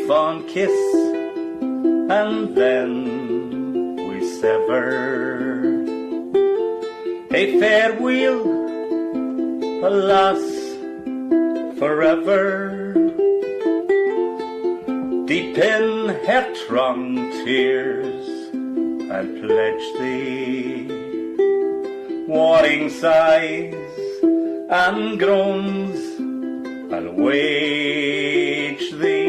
fond kiss, and then we sever. A farewell, alas, forever. Deep in heart-wrung tears I'll pledge thee, warring sighs and groans I'll wage thee.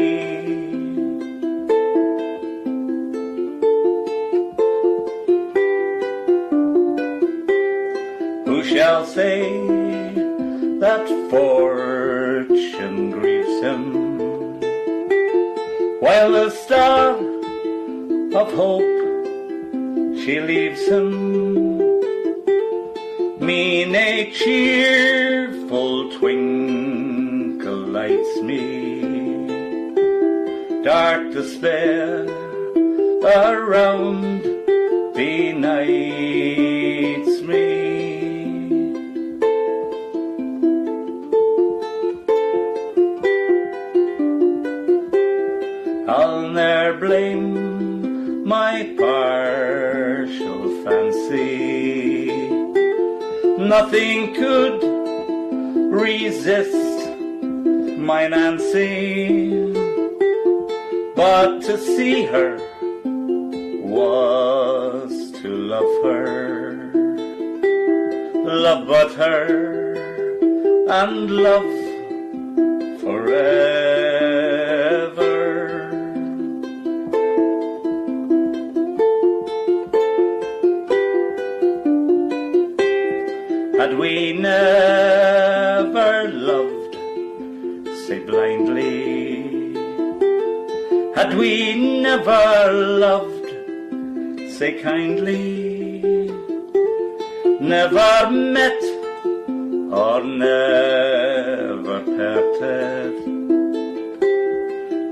Who shall say that fortune grieves him, while the star of hope she leaves him? Mean a cheerful twinkle lights me, dark despair around benights me. I'll ne'er blame my partial fancy, nothing could resist my Nancy, but to see her was to love her, love but her, and love forever. Had we never loved, say blindly, had we never loved, say kindly, never met or never parted,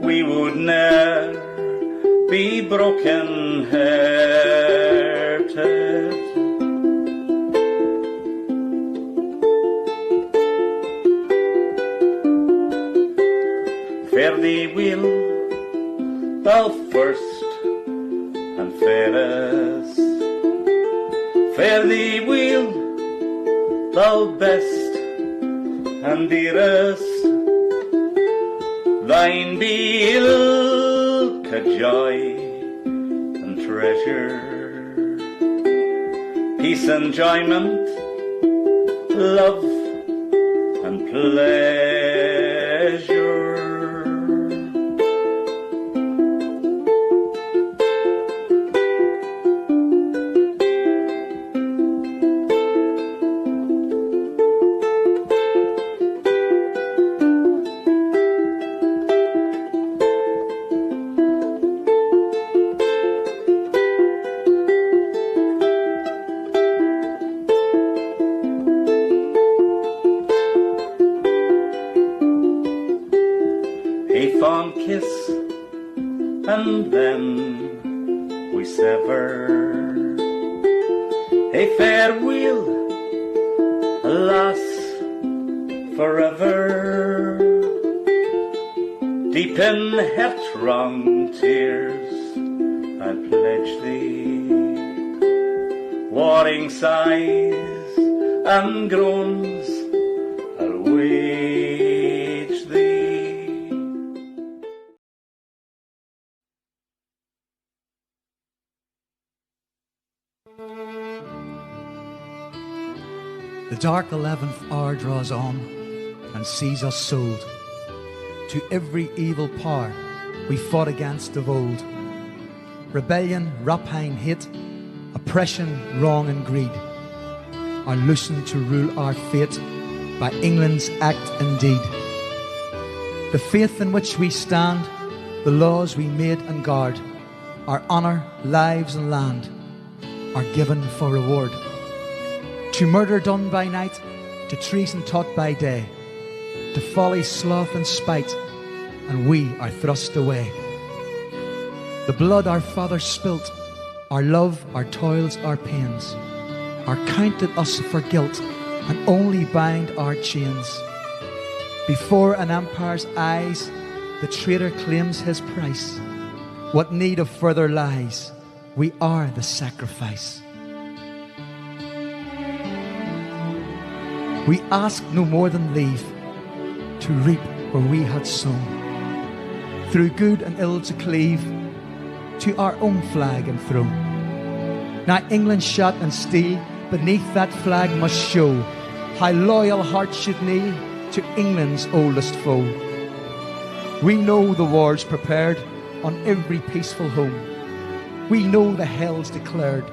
we would ne'er be broken-hearted. Fare thee well, thou first and fairest. Fare thee well, thou best and dearest. Thine be ilka joy and treasure, peace, enjoyment, love and pleasure. A fond kiss, and then we sever. A farewell, alas, forever. Deep in heart-wrung tears I pledge thee, warring sighs and groans I'll wage thee. The dark 11th hour draws on and sees us sold to every evil power we fought against of old. Rebellion, rapine, hate, oppression, wrong and greed are loosened to rule our fate by England's act and deed. The faith in which we stand, the laws we made and guard, our honour, lives and land are given for reward. To murder done by night, to treason taught by day, to folly, sloth and spite, and we are thrust away. The blood our fathers spilt, our love, our toils, our pains, are counted us for guilt and only bind our chains. Before an empire's eyes, The traitor claims his price. What need of further lies? We are the sacrifice. We ask no more than leave to reap where we had sown, through good and ill to cleave to our own flag and throne. Now England's shot and steel beneath that flag must show how loyal hearts should kneel to England's oldest foe. We know the war's prepared on every peaceful home. We know the hell's declared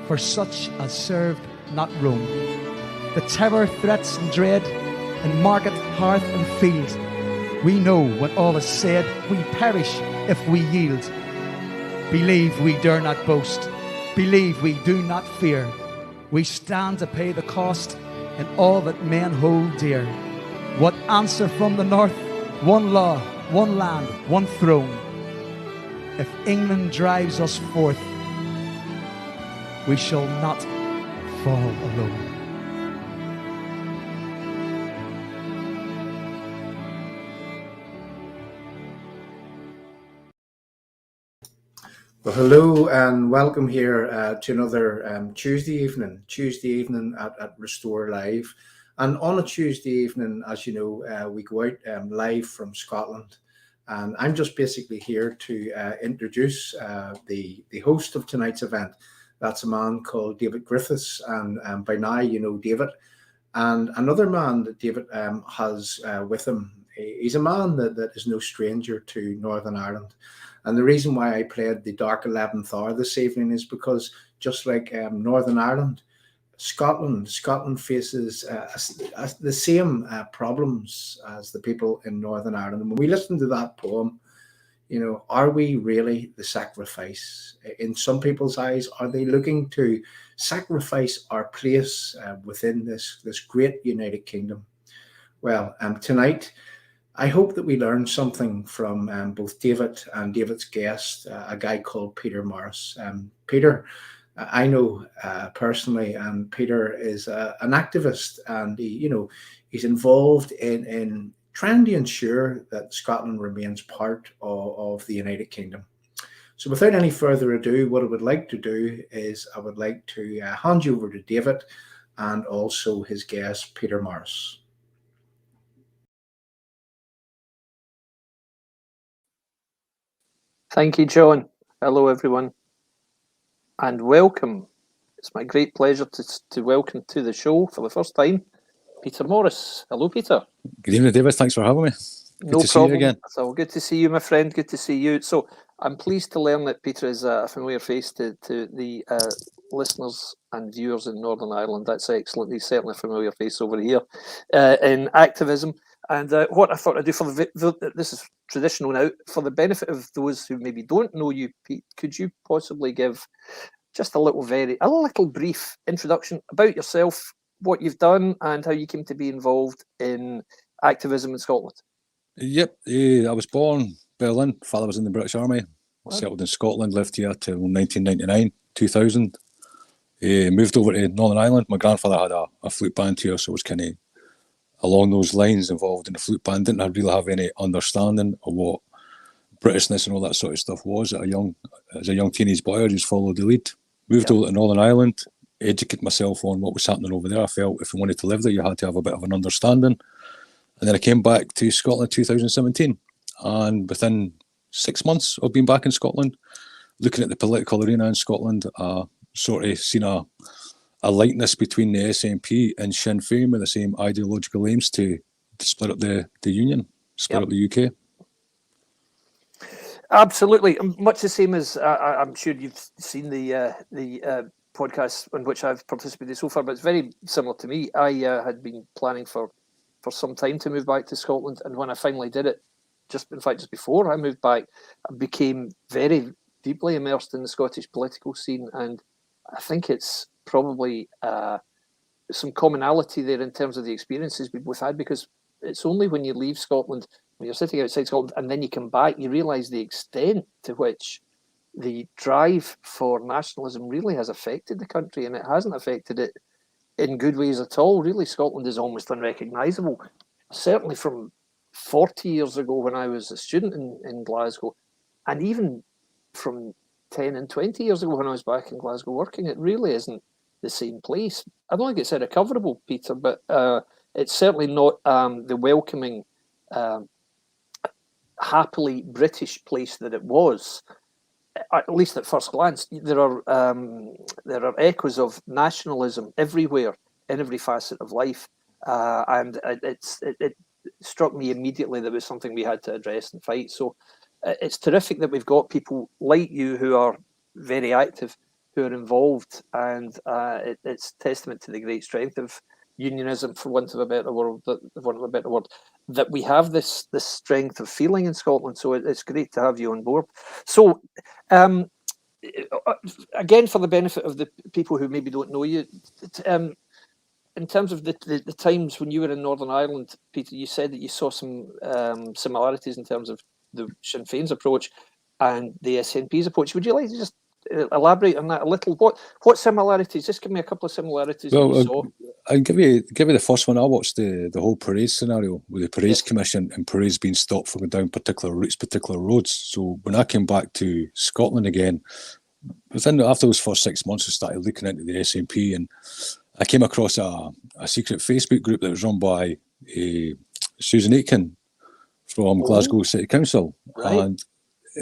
for such as served not Rome. The terror, threats and dread in market, hearth and field. We know when all is said, we perish if we yield. Believe we dare not boast. Believe we do not fear. We stand to pay the cost in all that men hold dear. What answer from the north? One law, one land, one throne. If England drives us forth, we shall not fall alone. Well, hello and welcome here to another Tuesday evening at Restore Live. And on a Tuesday evening, as you know, we go out live from Scotland. And I'm just basically here to introduce the host of tonight's event. That's a man called David Griffiths. And by now, you know David. And another man that David has with him, he's a man that is no stranger to Northern Ireland. And the reason why I played the Dark 11th Hour this evening is because just like Northern Ireland, Scotland faces the same problems as the people in Northern Ireland. And when we listen to that poem, you know, are we really the sacrifice? In some people's eyes, are they looking to sacrifice our place within this great United Kingdom? Well, tonight, I hope that we learn something from both David and David's guest, a guy called Peter Morris. Peter, I know personally, and Peter is an activist, and he's involved in trying to ensure that Scotland remains part of the United Kingdom. So without any further ado, what I would like to do is I would like to hand you over to David and also his guest, Peter Morris. Thank you, John. Hello, everyone, and welcome. It's my great pleasure to welcome to the show for the first time, Peter Morris. Hello, Peter. Good evening, David. Thanks for having me. No problem. Again. So good to see you, my friend. Good to see you. So I'm pleased to learn that Peter is a familiar face to the listeners and viewers in Northern Ireland. That's excellent. He's certainly a familiar face over here in activism. And what I thought I'd do for this is traditional now, for the benefit of those who maybe don't know you, Pete, could you possibly give just a little brief introduction about yourself, what you've done, and how you came to be involved in activism in Scotland? Yep, I was born Berlin. Father was in the British Army. Wow. Settled in Scotland, lived here till 1999, 2000. Moved over to Northern Ireland. My grandfather had a flute band here, so it was kind of along those lines, involved in the flute band. Didn't really have any understanding of what Britishness and all that sort of stuff was. As a young teenage boy, I just followed the lead. Moved over to Northern Ireland, educated myself on what was happening over there. I felt if you wanted to live there, you had to have a bit of an understanding. And then I came back to Scotland in 2017. And within 6 months of being back in Scotland, looking at the political arena in Scotland, sort of seen a likeness between the SNP and Sinn Féin with the same ideological aims to split up the Union, split up the UK. Absolutely. Much the same as I'm sure you've seen the podcast in which I've participated so far, but it's very similar to me. I had been planning for some time to move back to Scotland, and when I finally did it, just before I moved back, I became very deeply immersed in the Scottish political scene, and I think it's probably some commonality there in terms of the experiences we both had, because it's only when you leave Scotland, when you're sitting outside Scotland, and then you come back, you realise the extent to which the drive for nationalism really has affected the country, and it hasn't affected it in good ways at all. Really, Scotland is almost unrecognisable, certainly from 40 years ago when I was a student in Glasgow, and even from 10 and 20 years ago when I was back in Glasgow working, it really isn't the same place. I don't think it's irrecoverable, Peter, but it's certainly not the welcoming, happily British place that it was. At least at first glance, there are echoes of nationalism everywhere in every facet of life, and it struck me immediately that it was something we had to address and fight. So it's terrific that we've got people like you who are very active, who are involved, and it's testament to the great strength of unionism, for want of a better word, that we have this strength of feeling in Scotland. So it's great to have you on board. So again, for the benefit of the people who maybe don't know you, in terms of the times when you were in Northern Ireland, Peter, you said that you saw some similarities in terms of the Sinn Féin's approach and the SNP's approach. Would you like to just elaborate on that a little? What similarities? Just give me a couple of similarities that you saw. I'll give you the first one. I watched the whole parade scenario with the parades commission and parades being stopped from going down particular routes, particular roads. So when I came back to Scotland again, after those first 6 months, I started looking into the SNP, and I came across a secret Facebook group that was run by Susan Aitken from Glasgow City Council, and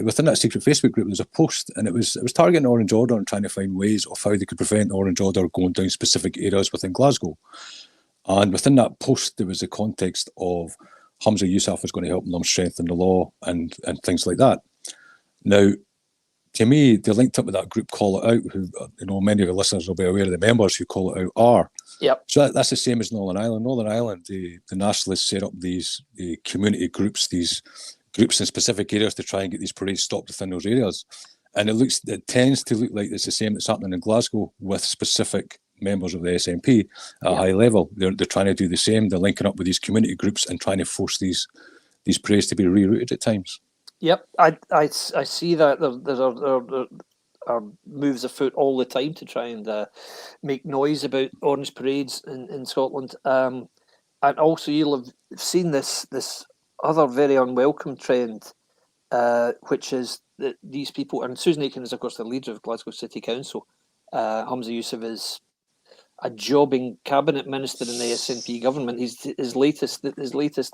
within that secret Facebook group, there's a post, and it was targeting Orange Order and trying to find ways of how they could prevent Orange Order going down specific areas within Glasgow. And within that post, there was the context of Humza Yousaf was going to help them strengthen the law and things like that. Now, to me, they linked up with that group Call It Out, who, many of the listeners will be aware of the members who Call It Out are. Yep. So that's the same as Northern Ireland. Northern Ireland, the nationalists set up these community groups, these groups in specific areas to try and get these parades stopped within those areas. And it tends to look like it's the same that's happening in Glasgow with specific members of the SNP at a high level. They're trying to do the same. They're linking up with these community groups and trying to force these parades to be rerouted at times. Yep, I see that there are moves afoot all the time to try and make noise about orange parades in Scotland. And also you'll have seen this other very unwelcome trend, which is that these people, and Susan Aitken is of course the leader of Glasgow City Council. Humza Yousaf is a jobbing cabinet minister in the SNP government. His latest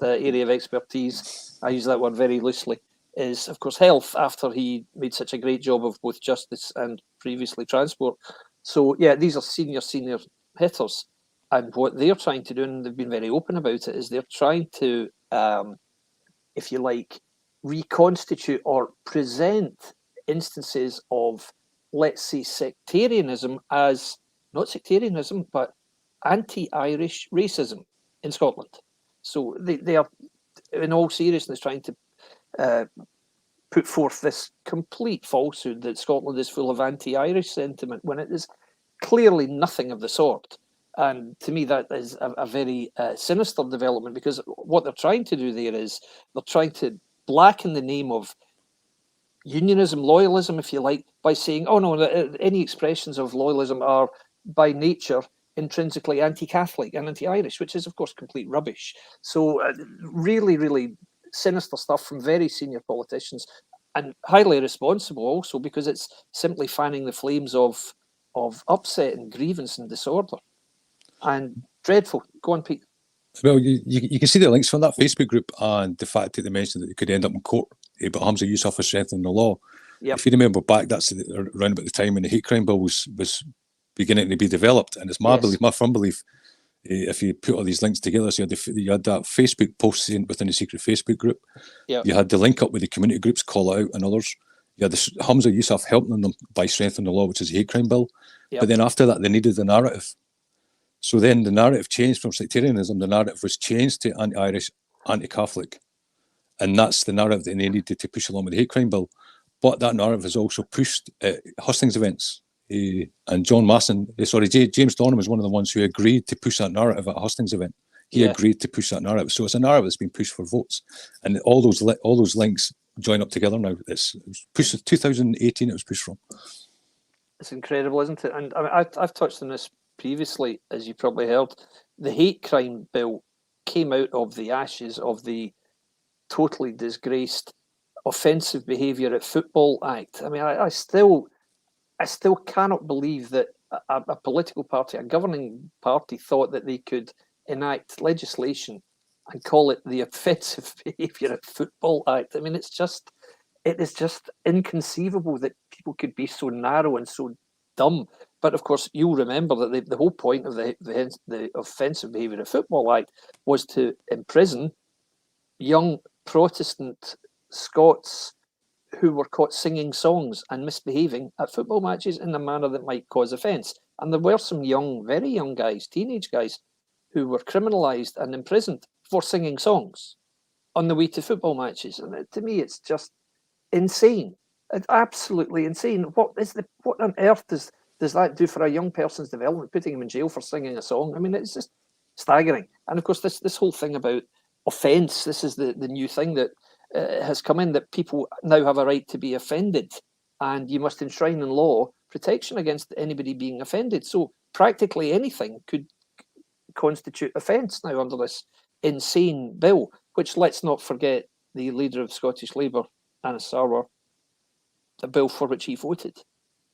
area of expertise, I use that word very loosely, is of course health, after he made such a great job of both justice and previously transport. So yeah, these are senior hitters, and what they're trying to do, and they've been very open about it, is they're trying to if you like, reconstitute or present instances of, let's say, sectarianism as not sectarianism, but anti-Irish racism in Scotland. So they are, in all seriousness, trying to put forth this complete falsehood that Scotland is full of anti-Irish sentiment when it is clearly nothing of the sort. And to me, that is a very sinister development, because what they're trying to do there is they're trying to blacken the name of unionism, loyalism, if you like, by saying, oh no, any expressions of loyalism are by nature intrinsically anti-Catholic and anti-Irish, which is of course complete rubbish. So really, really sinister stuff from very senior politicians, and highly responsible also, because it's simply fanning the flames of upset and grievance and disorder. And dreadful. Go on, Pete. Well, you can see the links from that Facebook group and the fact that they mentioned that they could end up in court, but Humza Yousaf was strengthening the law. Yep. If you remember back, that's around about the time when the hate crime bill was beginning to be developed. And it's my belief, my firm belief, if you put all these links together, so you had that Facebook post within the secret Facebook group. Yep. You had the link up with the community groups, Call It Out and others. You had Humza Yousaf helping them by strengthening the law, which is the hate crime bill. Yep. But then after that, they needed the narrative. So then the narrative changed from sectarianism. The narrative was changed to anti-Irish, anti-Catholic. And that's the narrative that they needed to push along with the hate crime bill. But that narrative is also pushed at hustings events. And James Dornan was one of the ones who agreed to push that narrative at a hustings event. He agreed to push that narrative. So it's a narrative that's been pushed for votes. And all those links join up together now. It's pushed 2018, it was pushed from. It's incredible, isn't it? And I've touched on this previously, as you probably heard. The hate crime bill came out of the ashes of the totally disgraced offensive behaviour at football act. I mean, I still cannot believe that a political party, a governing party, thought that they could enact legislation and call it the Offensive Behaviour at Football Act. I mean, it is just inconceivable that people could be so narrow and so dumb. But of course, you'll remember that the whole point of the Offensive Behaviour at Football Act was to imprison young Protestant Scots who were caught singing songs and misbehaving at football matches in a manner that might cause offence. And there were some young, very young guys, teenage guys, who were criminalised and imprisoned for singing songs on the way to football matches. And to me, it's just insane. It's absolutely insane. What on earth does that do for a young person's development, putting him in jail for singing a song? I mean, it's just staggering. And of course, this whole thing about offence, this is the new thing that has come in, that people now have a right to be offended, and you must enshrine in law protection against anybody being offended. So practically anything could constitute offence now under this insane bill, which, let's not forget, the leader of Scottish Labour, Anas Sarwar, the bill for which he voted.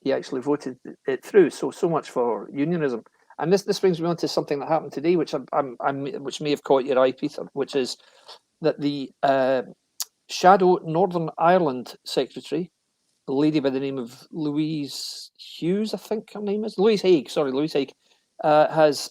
He actually voted it through. So much for unionism. And this brings me on to something that happened today, which which may have caught your eye, Peter, which is that the shadow Northern Ireland secretary, a lady by the name of Louise Hughes, I think her name is, Louise Haig, has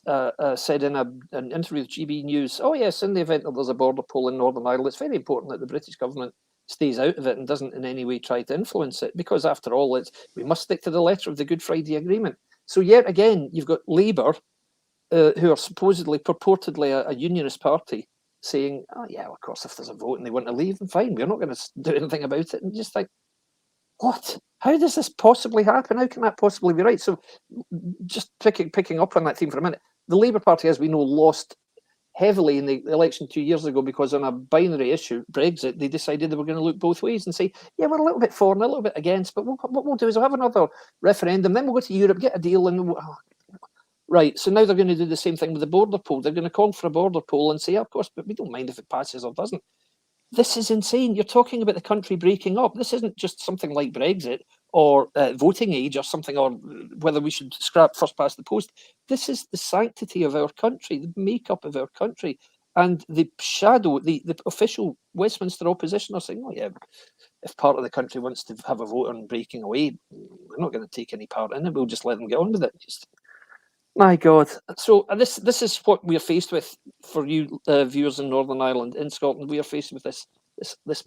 said in an interview with GB News, oh yes, in the event that there's a border poll in Northern Ireland, it's very important that the British government stays out of it and doesn't in any way try to influence it, because after all, we must stick to the letter of the Good Friday Agreement. So yet again, you've got Labour, who are purportedly a unionist party, saying, oh yeah, well, of course, if there's a vote and they want to leave, then fine, we're not going to do anything about it. And just like, what? How does this possibly happen? How can that possibly be right? So just picking up on that theme for a minute, the Labour Party, as we know, lost heavily in the election 2 years ago because on a binary issue, Brexit, they decided they were going to look both ways and say, yeah, we're a little bit for and a little bit against, but what we'll do is we'll have another referendum, then we'll go to Europe, get a deal, and right, so now they're going to do the same thing with the border poll. They're going to call for a border poll and say, of course, but we don't mind if it passes or doesn't. This is insane. You're talking about the country breaking up. This isn't just something like Brexit or voting age or something, or whether we should scrap first past the post. This is the sanctity of our country, the makeup of our country. And the official Westminster opposition are saying, oh yeah, if part of the country wants to have a vote on breaking away, we're not going to take any part in it. We'll just let them get on with it. My God. So this is what we're faced with for you viewers in Northern Ireland, in Scotland. We are faced with this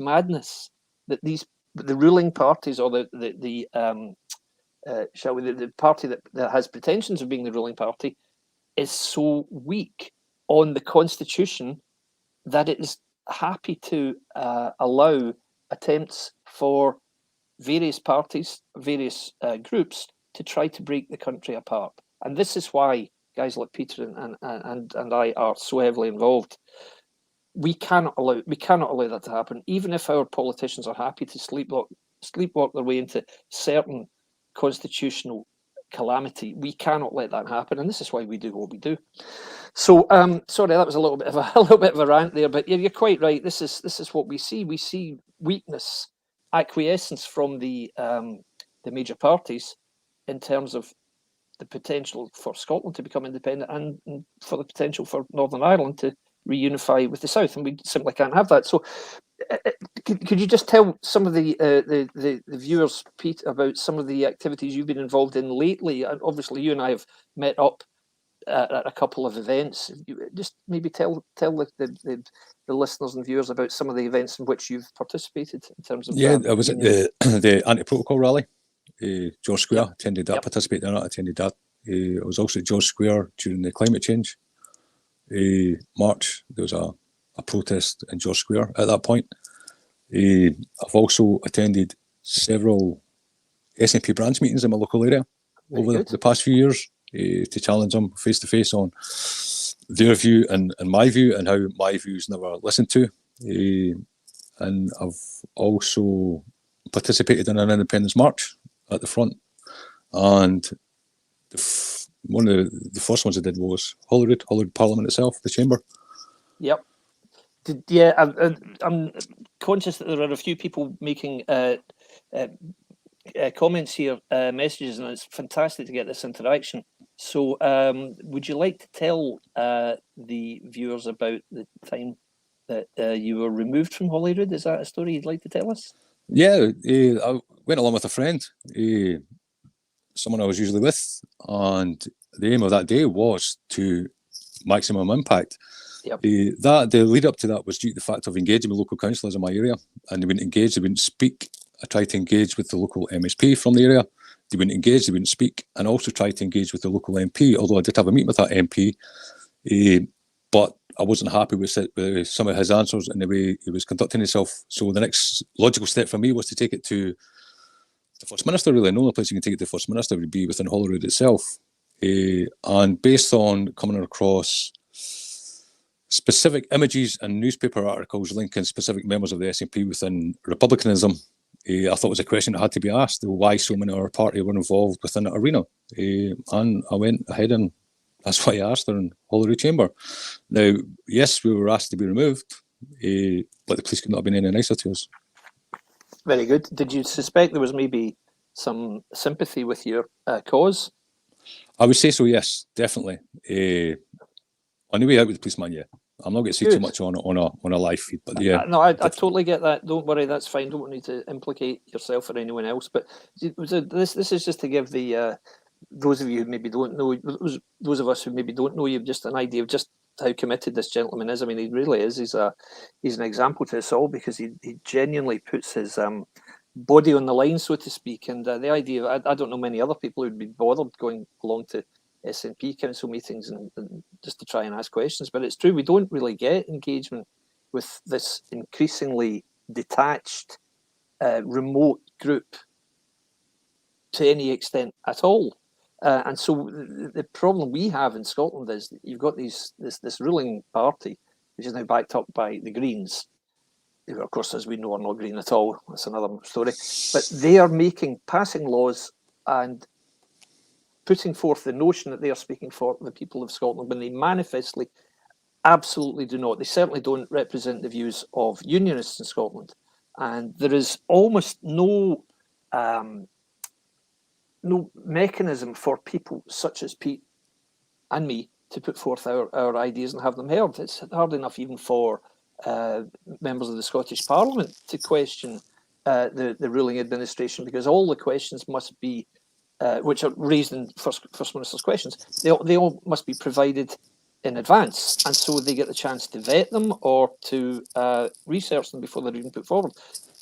madness that the ruling parties, or the party that has pretensions of being the ruling party, is so weak on the constitution that it is happy to allow attempts for various parties, various groups to try to break the country apart. And this is why guys like Peter and I are so heavily involved. We cannot allow that to happen. Even if our politicians are happy to sleepwalk their way into certain constitutional calamity, we cannot let that happen. And this is why we do what we do. So, sorry, that was a little bit of a rant there, but you're quite right. This is what we see. We see weakness, acquiescence from the major parties in terms of the potential for Scotland to become independent and for the potential for Northern Ireland to reunify with the South, and we simply can't have that. So could you just tell some of the viewers, Pete, about some of the activities you've been involved in lately? And obviously you and I have met up at a couple of events. Just maybe tell the listeners and viewers about some of the events in which you've participated in terms of... Yeah, I was at the anti-protocol rally, George Square. Yep. Attended that, Yep. participated in it, attended that. I was also at George Square during the climate change march. There was a protest in George Square at that point. I've also attended several SNP branch meetings in my local area over the past few years to challenge them face to face on their view and my view, and how my views never listened to. And I've also participated in an independence march at the front. And one of the first ones I did was Holyrood Parliament itself, the chamber. Yep. I'm conscious that there are a few people making comments here, messages, and it's fantastic to get this interaction. So, would you like to tell the viewers about the time that you were removed from Holyrood? Is that a story you'd like to tell us? Yeah, I went along with a friend, someone I was usually with, and the aim of that day was to maximum impact. Yep. The lead up to that was due to the fact of engaging with local councillors in my area, and they wouldn't engage, they wouldn't speak. I tried to engage with the local MSP from the area. They wouldn't engage, they wouldn't speak, and also tried to engage with the local MP, although I did have a meeting with that MP, but I wasn't happy with some of his answers and the way he was conducting himself. So the next logical step for me was to take it to the First Minister, really. And the only place you can take it to the First Minister would be within Holyrood itself. And based on coming across specific images and newspaper articles linking specific members of the SNP within republicanism, I thought it was a question that had to be asked, why so many of our party were involved within that arena. And I went ahead and that's why I asked her in Holyrood Chamber. Now, yes, we were asked to be removed, but the police could not have been any nicer to us. Very good. Did you suspect there was maybe some sympathy with your cause? I would say so, yes, definitely. On the way out with the policeman, yeah. I'm not going to say too much on a live feed, but yeah. No, I totally get that. Don't worry, that's fine. Don't want you to implicate yourself or anyone else. But this is just to give the those of you who maybe don't know, those of us who maybe don't know you, just an idea of just how committed this gentleman is. I mean, he really is. He's an example to us all, because he genuinely puts his body on the line, so to speak. And the idea, I don't know many other people who'd be bothered going along to SNP council meetings and just to try and ask questions. But it's true, we don't really get engagement with this increasingly detached, remote group to any extent at all. And so the problem we have in Scotland is that you've got this ruling party, which is now backed up by the Greens, who, of course, as we know, are not green at all. That's another story. But they are passing laws and putting forth the notion that they are speaking for the people of Scotland, when they manifestly absolutely do not. They certainly don't represent the views of unionists in Scotland. And there is almost no mechanism for people such as Pete and me to put forth our ideas and have them heard. It's hard enough even for members of the Scottish Parliament to question the ruling administration, because all the questions must be, which are raised in First Minister's questions, they all must be provided in advance, and so they get the chance to vet them or to research them before they're even put forward.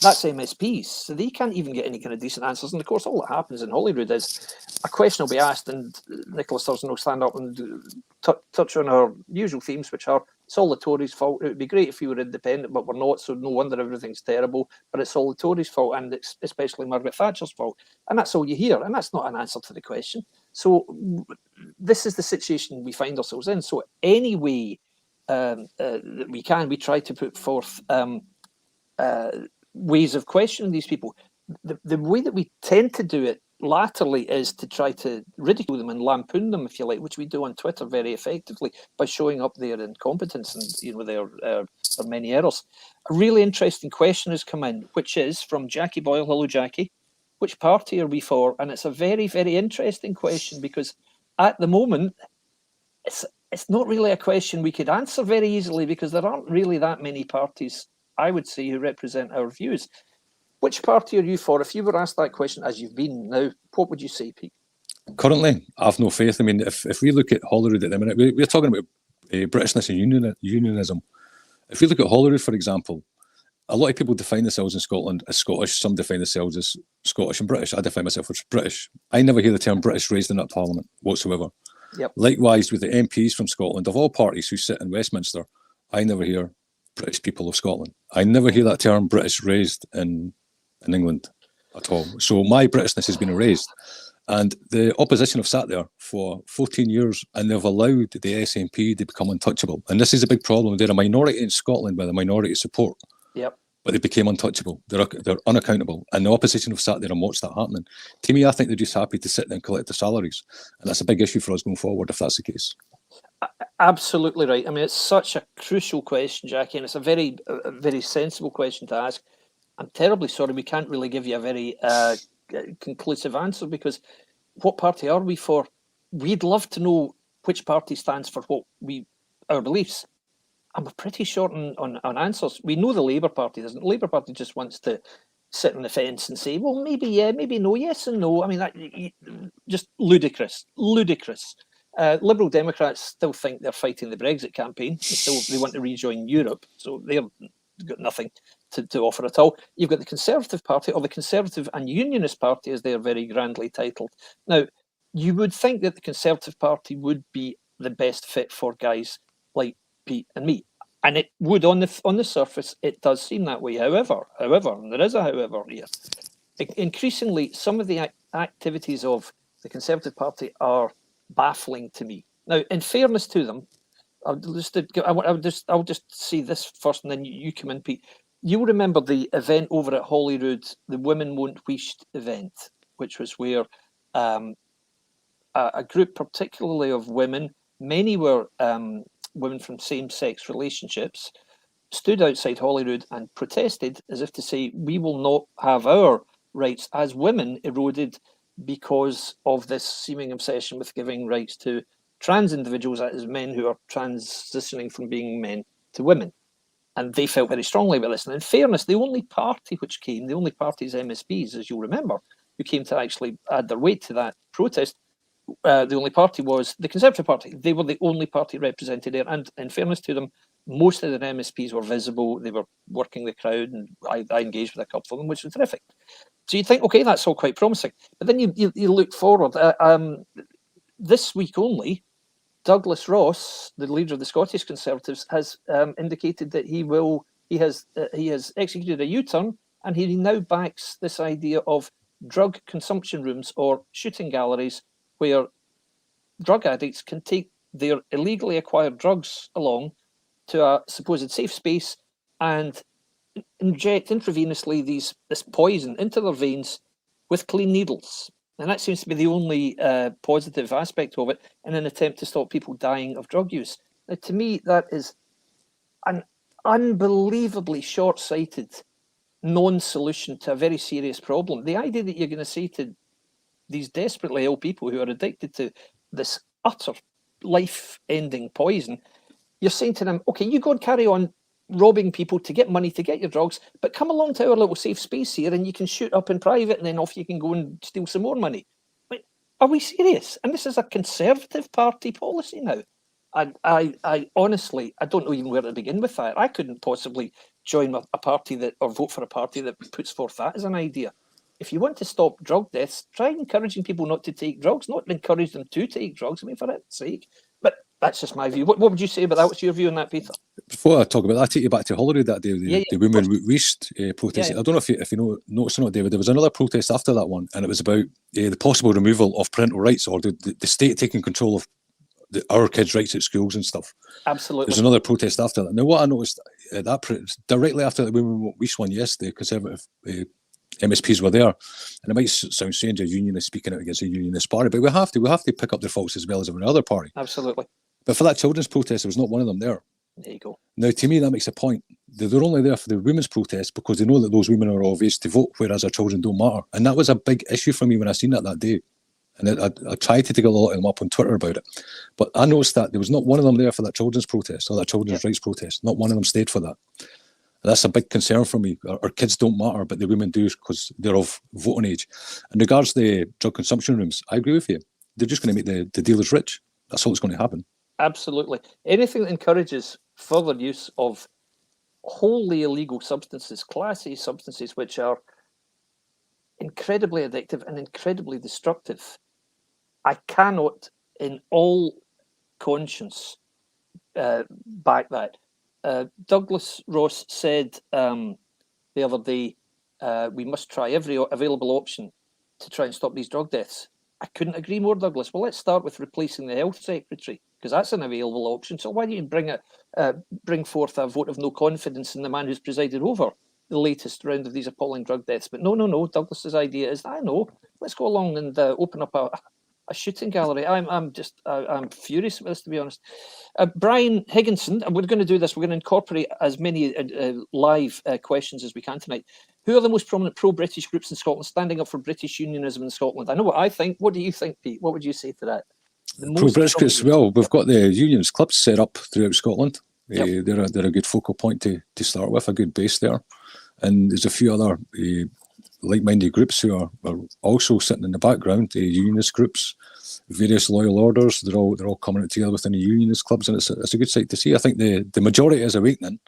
That's MSPs, so they can't even get any kind of decent answers. And of course, all that happens in Holyrood is a question will be asked, and Nicola Sturgeon will stand up and touch on our usual themes, which are, it's all the Tories' fault. It would be great if we were independent, but we're not, so no wonder everything's terrible. But it's all the Tories' fault, and it's especially Margaret Thatcher's fault. And that's all you hear, and that's not an answer to the question. So this is the situation we find ourselves in. So any way that we can, we try to put forth ways of questioning these people. The way that we tend to do it latterly is to try to ridicule them and lampoon them, if you like, which we do on Twitter very effectively by showing up their incompetence and their many errors. A really interesting question has come in, which is from Jackie Boyle. Hello, Jackie. Which party are we for? And it's a very, very interesting question, because at the moment, it's not really a question we could answer very easily, because there aren't really that many parties, I would say, who represent our views. Which party are you for? If you were asked that question, as you've been now, what would you say, Pete? Currently, I have no faith. I mean, if we look at Holyrood at the minute, we're talking about Britishness and unionism. If we look at Holyrood, for example, a lot of people define themselves in Scotland as Scottish. Some define themselves as Scottish and British. I define myself as British. I never hear the term British raised in that Parliament whatsoever. Yep. Likewise, with the MPs from Scotland, of all parties who sit in Westminster, I never hear British people of Scotland. I never hear that term British raised in England at all. So my Britishness has been erased. And the opposition have sat there for 14 years and they've allowed the SNP to become untouchable. And this is a big problem. They're a minority in Scotland with a minority support. Yep. But they became untouchable. They're unaccountable. And the opposition have sat there and watched that happening. To me, I think they're just happy to sit there and collect their salaries. And that's a big issue for us going forward if that's the case. Absolutely right. I mean, it's such a crucial question, Jackie, and it's a very sensible question to ask. I'm terribly sorry we can't really give you a very conclusive answer, because what party are we for? We'd love to know which party stands for our beliefs. I'm pretty short on answers. We know the Labour Party doesn't. The Labour Party just wants to sit on the fence and say, well, maybe yeah, maybe no, yes and no. I mean, that just ludicrous. Liberal Democrats still think they're fighting the Brexit campaign. They want to rejoin Europe, so they've got nothing to offer at all. You've got the Conservative Party, or the Conservative and Unionist Party, as they're very grandly titled. Now, you would think that the Conservative Party would be the best fit for guys like Pete and me, and it would on the surface. It does seem that way. However, and there is a however here. Increasingly, some of the activities of the Conservative Party are baffling to me. Now, in fairness to them, I'll just say this first, and then you come in, Pete. You'll remember the event over at Holyrood, the Women Won't Wheesht event, which was where a group, particularly of women, many were women from same-sex relationships, stood outside Holyrood and protested as if to say, we will not have our rights as women eroded because of this seeming obsession with giving rights to trans individuals as men who are transitioning from being men to women. And they felt very strongly about this. And in fairness, the only parties MSPs, as you'll remember, who came to actually add their weight to that protest, the only party was the Conservative Party. They were the only party represented there. And in fairness to them, most of their MSPs were visible. They were working the crowd, and I engaged with a couple of them, which was terrific. So you think, okay, that's all quite promising. But then you look forward. This week only, Douglas Ross, the leader of the Scottish Conservatives, has indicated that he has executed a U-turn, and he now backs this idea of drug consumption rooms or shooting galleries where drug addicts can take their illegally acquired drugs along to a supposed safe space and inject intravenously this poison into their veins with clean needles. And that seems to be the only positive aspect of it in an attempt to stop people dying of drug use. Now, to me, that is an unbelievably short-sighted non-solution to a very serious problem. The idea that you're going to say to these desperately ill people who are addicted to this utter life-ending poison, you're saying to them, okay, you go and carry on robbing people to get money to get your drugs, but come along to our little safe space here and you can shoot up in private, and then off you can go and steal some more money. Wait, are we serious? And this is a Conservative Party policy now. I honestly, I don't know even where to begin with that. I couldn't possibly join a party or vote for a party that puts forth that as an idea. If you want to stop drug deaths, try encouraging people not to take drugs, not encourage them to take drugs. I mean, for heaven's sake. But that's just my view. What would you say about that? What's your view on that, Peter? Before I talk about that, I take you back to Holyrood that day, the Women Wheesht protest. Yeah. I don't know if you noticed or not, David, there was another protest after that one, and it was about the possible removal of parental rights, or the state taking control of our kids' rights at schools and stuff. Absolutely. There's another protest after that. Now, what I noticed directly after the Women Won't Wheesht one, yes, the Conservative MSPs were there, and it might sound strange a unionist speaking out against a unionist party, but we have to pick up their faults as well as every other party. Absolutely. But for that children's protest, there was not one of them there. There you go. Now, to me, that makes a point. They're only there for the women's protest because they know that those women are of age to vote, whereas our children don't matter. And that was a big issue for me when I seen that day. And I tried to take a lot of them up on Twitter about it. But I noticed that there was not one of them there for that children's protest or that children's rights protest. Not one of them stayed for that. And that's a big concern for me. Our kids don't matter, but the women do because they're of voting age. In regards to the drug consumption rooms, I agree with you. They're just going to make the dealers rich. That's all that's going to happen. Absolutely. Anything that encourages further use of wholly illegal substances, Class A substances, which are incredibly addictive and incredibly destructive, I cannot, in all conscience, back that. Douglas Ross said the other day, we must try every available option to try and stop these drug deaths. I couldn't agree more, Douglas. Well, let's start with replacing the health secretary, because that's an available option. So why don't you bring forth a vote of no confidence in the man who's presided over the latest round of these appalling drug deaths? But no. Douglas's idea is, I know, let's go along and open up shooting gallery. I'm furious with this, to be honest. Brian Higginson, and we're going to do this. We're going to incorporate as many live questions as we can tonight. Who are the most prominent pro-British groups in Scotland standing up for British unionism in Scotland? I know what I think. What do you think, Pete? What would you say to that? Pro-British groups, well, we've got the unions clubs set up throughout Scotland. Yep. They're a good focal point to start with, a good base there. And there's a few other like-minded groups who are also sitting in the background, unionist groups, various loyal orders. They're all coming together within the unionist clubs, and it's a good sight to see. I think the majority is awakening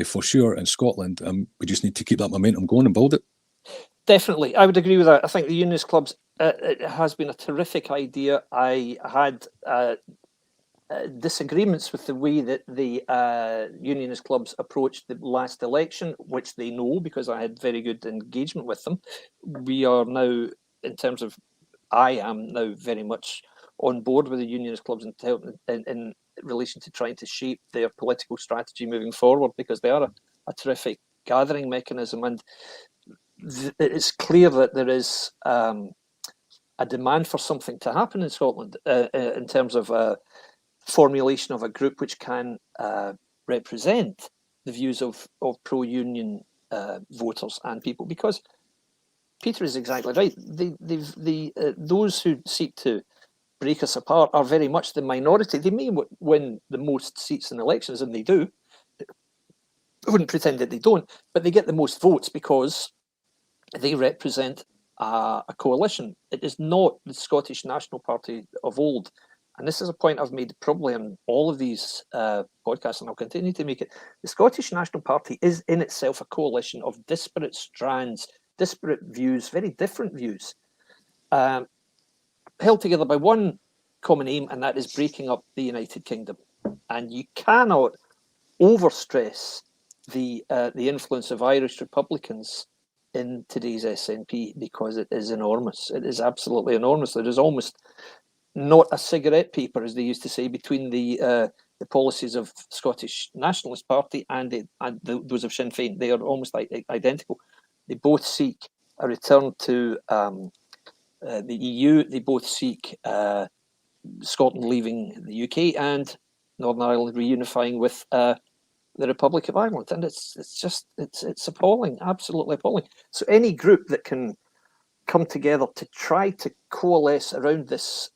for sure in Scotland. We just need to keep that momentum going and build it. Definitely, I would agree with that. I think the unionist clubs, it has been a terrific idea. I had disagreements with the way that the unionist clubs approached the last election, which they know because I had very good engagement with them. We are now, in terms of, I am now very much on board with the unionist clubs in relation to trying to shape their political strategy moving forward, because they are a terrific gathering mechanism, and it's clear that there is a demand for something to happen in Scotland in terms of formulation of a group which can represent the views of pro-union voters and people, because Peter is exactly right. Those who seek to break us apart are very much the minority. They may win the most seats in elections, and they do. I wouldn't pretend that they don't, but they get the most votes because they represent a coalition. It is not the Scottish National Party of old. And this is a point I've made probably on all of these podcasts, and I'll continue to make it. The Scottish National Party is in itself a coalition of disparate strands, disparate views, very different views, held together by one common aim, and that is breaking up the United Kingdom. And you cannot overstress the influence of Irish Republicans in today's SNP, because it is enormous. It is absolutely enormous. There is almost not a cigarette paper, as they used to say, between the policies of Scottish Nationalist Party and those of Sinn Féin. They are almost identical. They both seek a return to the EU. They both seek Scotland leaving the UK and Northern Ireland reunifying with the Republic of Ireland. And it's appalling, absolutely appalling. So any group that can come together to try to coalesce around this,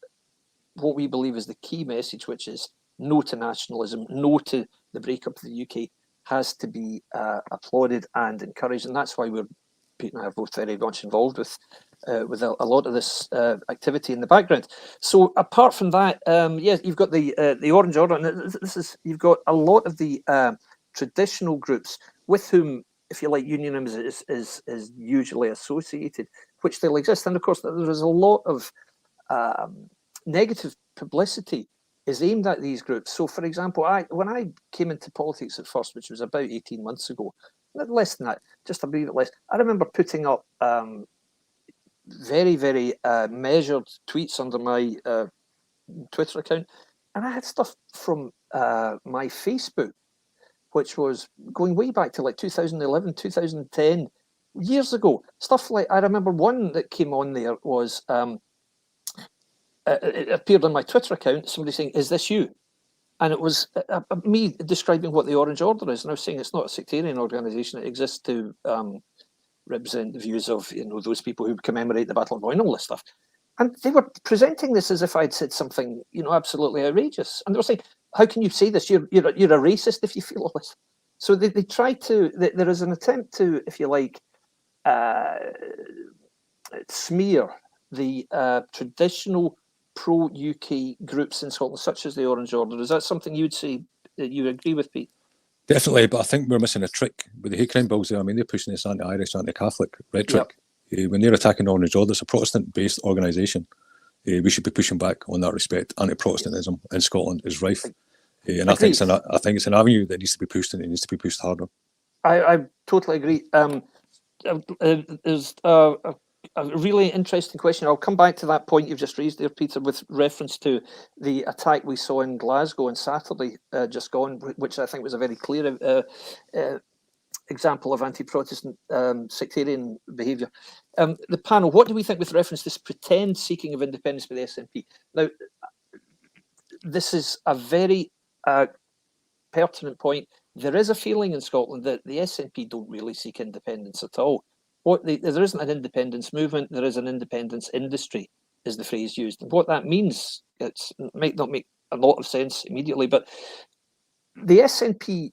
what we believe is the key message, which is no to nationalism, no to the breakup of the UK, has to be applauded and encouraged. And that's why Pete and I are both very much involved with a lot of this activity in the background. So apart from that, yes, you've got the Orange Order, and you've got a lot of the traditional groups with whom, if you like, unionism is usually associated, which still exist. And of course, there is a lot of negative publicity is aimed at these groups. So, for example, when I came into politics at first, which was about 18 months ago, less than that, just a bit less, I remember putting up very, very measured tweets under my Twitter account. And I had stuff from my Facebook, which was going way back to like 2011, 2010, years ago. Stuff like, I remember one that came on there was, it appeared on my Twitter account, somebody saying, "Is this you?" And it was me describing what the Orange Order is. And I was saying it's not a sectarian organisation. It exists to represent the views of those people who commemorate the Battle of Boyne, all this stuff. And they were presenting this as if I'd said something, absolutely outrageous. And they were saying, "How can you say this? You're a racist if you feel all this." So they try to. There is an attempt to, if you like, smear the traditional pro-UK groups in Scotland, such as the Orange Order. Is that something you would say that you agree with, Pete? Definitely, but I think we're missing a trick with the hate crime bills there. I mean, they're pushing this anti-Irish, anti-Catholic rhetoric. Yep. When they're attacking the Orange Order, it's a Protestant-based organisation. We should be pushing back on that respect. Anti-Protestantism in Scotland is rife. And I think it's an avenue that needs to be pushed, and it needs to be pushed harder. I totally agree. There's a really interesting question. I'll come back to that point you've just raised there, Peter, with reference to the attack we saw in Glasgow on Saturday just gone, which I think was a very clear example of anti-Protestant sectarian behaviour. The panel, what do we think with reference to this pretend seeking of independence by the SNP? Now, this is a very pertinent point. There is a feeling in Scotland that the SNP don't really seek independence at all. There isn't an independence movement, there is an independence industry, is the phrase used. And what that means, it might not make a lot of sense immediately, but the SNP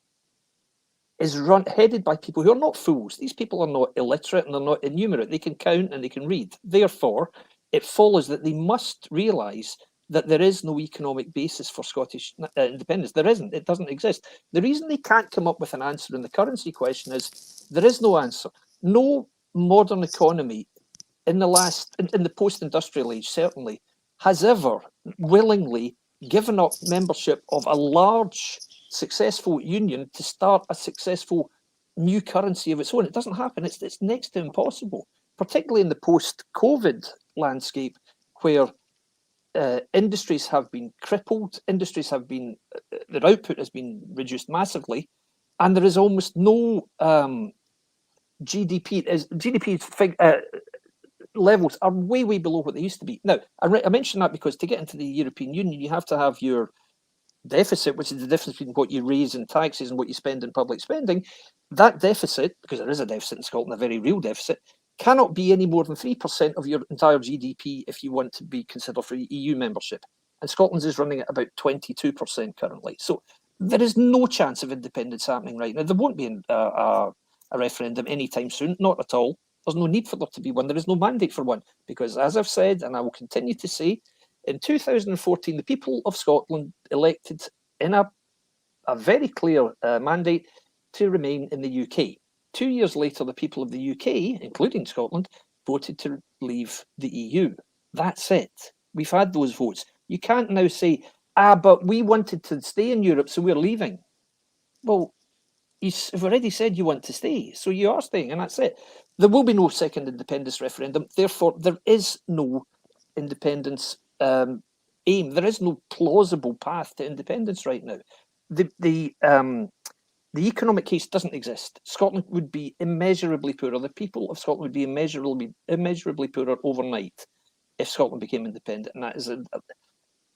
is headed by people who are not fools. These people are not illiterate and they're not innumerate. They can count and they can read. Therefore, it follows that they must realise that there is no economic basis for Scottish independence. There isn't. It doesn't exist. The reason they can't come up with an answer in the currency question is there is no answer. No modern economy in the post-industrial age, certainly, has ever willingly given up membership of a large, successful union to start a successful new currency of its own. It doesn't happen. It's next to impossible, particularly in the post-COVID landscape, where industries have been crippled, industries have been, their output has been reduced massively, and there is almost no GDP levels are way below what they used to be. Now, I mention that because to get into the European Union, you have to have your deficit, which is the difference between what you raise in taxes and what you spend in public spending. That deficit, because there is a deficit in Scotland, a very real deficit, cannot be any more than 3% of your entire GDP if you want to be considered for EU membership. And Scotland's is running at about 22% currently. So there is no chance of independence happening right now. There won't be a referendum anytime soon, not at all. There's no need for there to be one. There is no mandate for one, because as I've said, and I will continue to say, in 2014, the people of Scotland elected in a very clear mandate to remain in the UK. 2 years later, the people of the UK, including Scotland, voted to leave the EU. That's it. We've had those votes. You can't now say, but we wanted to stay in Europe, so we're leaving. Well, you've already said you want to stay, so you are staying, and that's it. There will be no second independence referendum. Therefore, there is no independence aim. There is no plausible path to independence right now. The economic case doesn't exist. Scotland would be immeasurably poorer. The people of Scotland would be immeasurably poorer overnight if Scotland became independent, and that is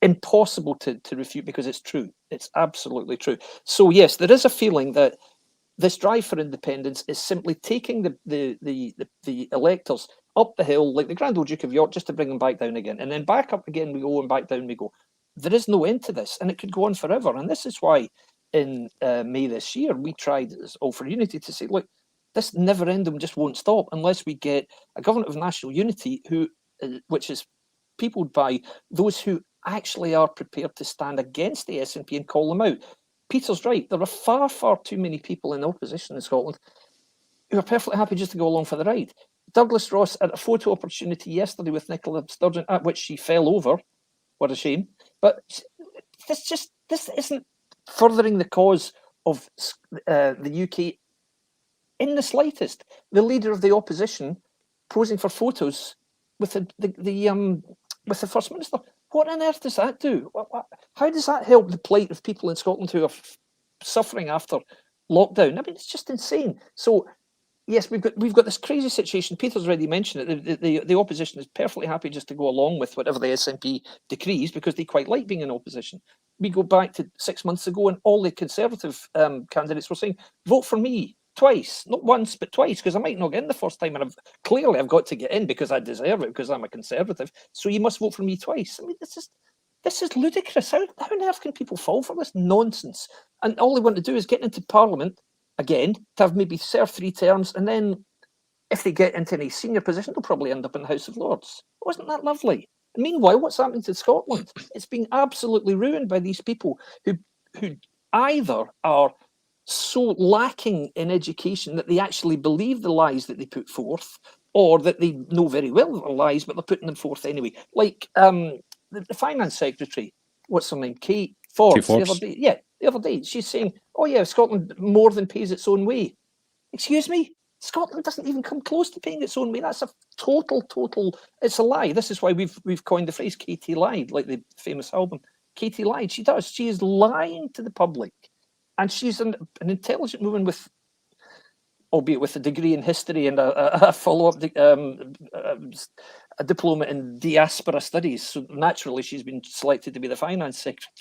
impossible to refute, because it's true. It's absolutely true. So yes, there is a feeling that this drive for independence is simply taking the electors up the hill like the Grand Old Duke of York, just to bring them back down again, and then back up again we go, and back down we go. There is no end to this, and it could go on forever. And this is why in May this year we tried as All for Unity to say, look, this never-ending just won't stop unless we get a government of national unity which is peopled by those who actually are prepared to stand against the SNP and call them out. Peter's right. There are far too many people in opposition in Scotland who are perfectly happy just to go along for the ride. Douglas Ross had a photo opportunity yesterday with Nicola Sturgeon, at which she fell over. What a shame. But this isn't furthering the cause of the UK in the slightest. The leader of the opposition posing for photos with the First Minister. What on earth does that do? How does that help the plight of people in Scotland who are suffering after lockdown? I mean, it's just insane. So, yes, we've got this crazy situation. Peter's already mentioned it. The opposition is perfectly happy just to go along with whatever the SNP decrees, because they quite like being in opposition. We go back to 6 months ago, and all the Conservative candidates were saying, vote for me twice, not once, but twice, because I might not get in the first time, and I've got to get in because I deserve it, because I'm a Conservative. So you must vote for me twice. I mean, this is ludicrous. How on earth can people fall for this nonsense? And all they want to do is get into Parliament again, to have maybe served 3 terms, and then if they get into any senior position, they'll probably end up in the House of Lords. Wasn't that lovely? And meanwhile, what's happening to Scotland? It's being absolutely ruined by these people who either are so lacking in education that they actually believe the lies that they put forth, or that they know very well that they're lies, but they're putting them forth anyway. Like the Finance Secretary, what's her name? Kate Forbes. The other day. Yeah, the other day, she's saying, oh yeah, Scotland more than pays its own way. Excuse me? Scotland doesn't even come close to paying its own way. That's a total, it's a lie. This is why we've coined the phrase Katie lied, like the famous album. Katie lied. She does. She is lying to the public. And she's an intelligent woman with albeit with a degree in history and a follow-up a diploma in diaspora studies. So naturally, she's been selected to be the finance secretary.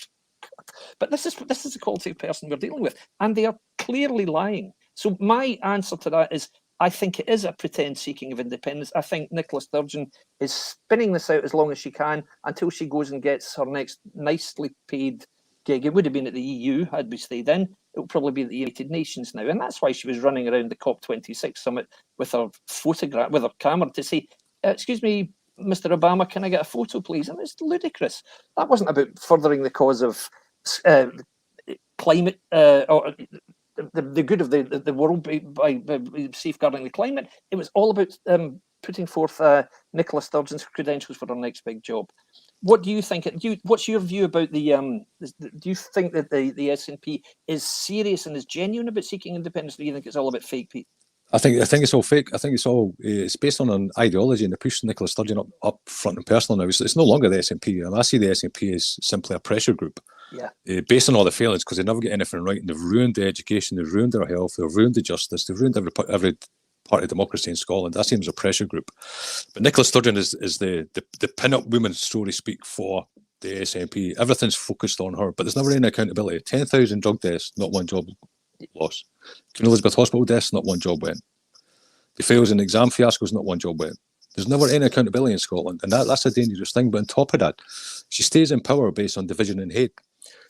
But this is the quality of person we're dealing with, and they are clearly lying. So my answer to that is, I think it is a pretend seeking of independence. I think Nicola Sturgeon is spinning this out as long as she can until she goes and gets her next nicely paid gig. It would have been at the EU had we stayed in. It will probably be at the United Nations now. And that's why she was running around the COP26 summit with her photograph, with her camera to say, excuse me, Mr. Obama, can I get a photo, please? And it's ludicrous. That wasn't about furthering the cause of climate or the good of the world by safeguarding the climate. It was all about putting forth Nicola Sturgeon's credentials for her next big job. What do you think? What's your view about the? Do you think that the SNP is serious and is genuine about seeking independence, or do you think it's all about fake, Pete? I think it's all fake. I think it's based on an ideology, and they push Nicola Sturgeon up front and personal now. It's no longer the SNP. I see the SNP as simply a pressure group. Yeah. Based on all the failings, because they never get anything right, and they've ruined the education, they've ruined their health, they've ruined the justice, they've ruined every part of democracy in Scotland. That seems a pressure group. But Nicola Sturgeon is the pin-up woman, so to speak, for the SNP. Everything's focused on her, but there's never any accountability. 10,000 drug deaths, not one job lost. Queen Elizabeth Hospital deaths, not one job went. The fails in the exam fiascos, not one job went. There's never any accountability in Scotland, and that's a dangerous thing. But on top of that, she stays in power based on division and hate.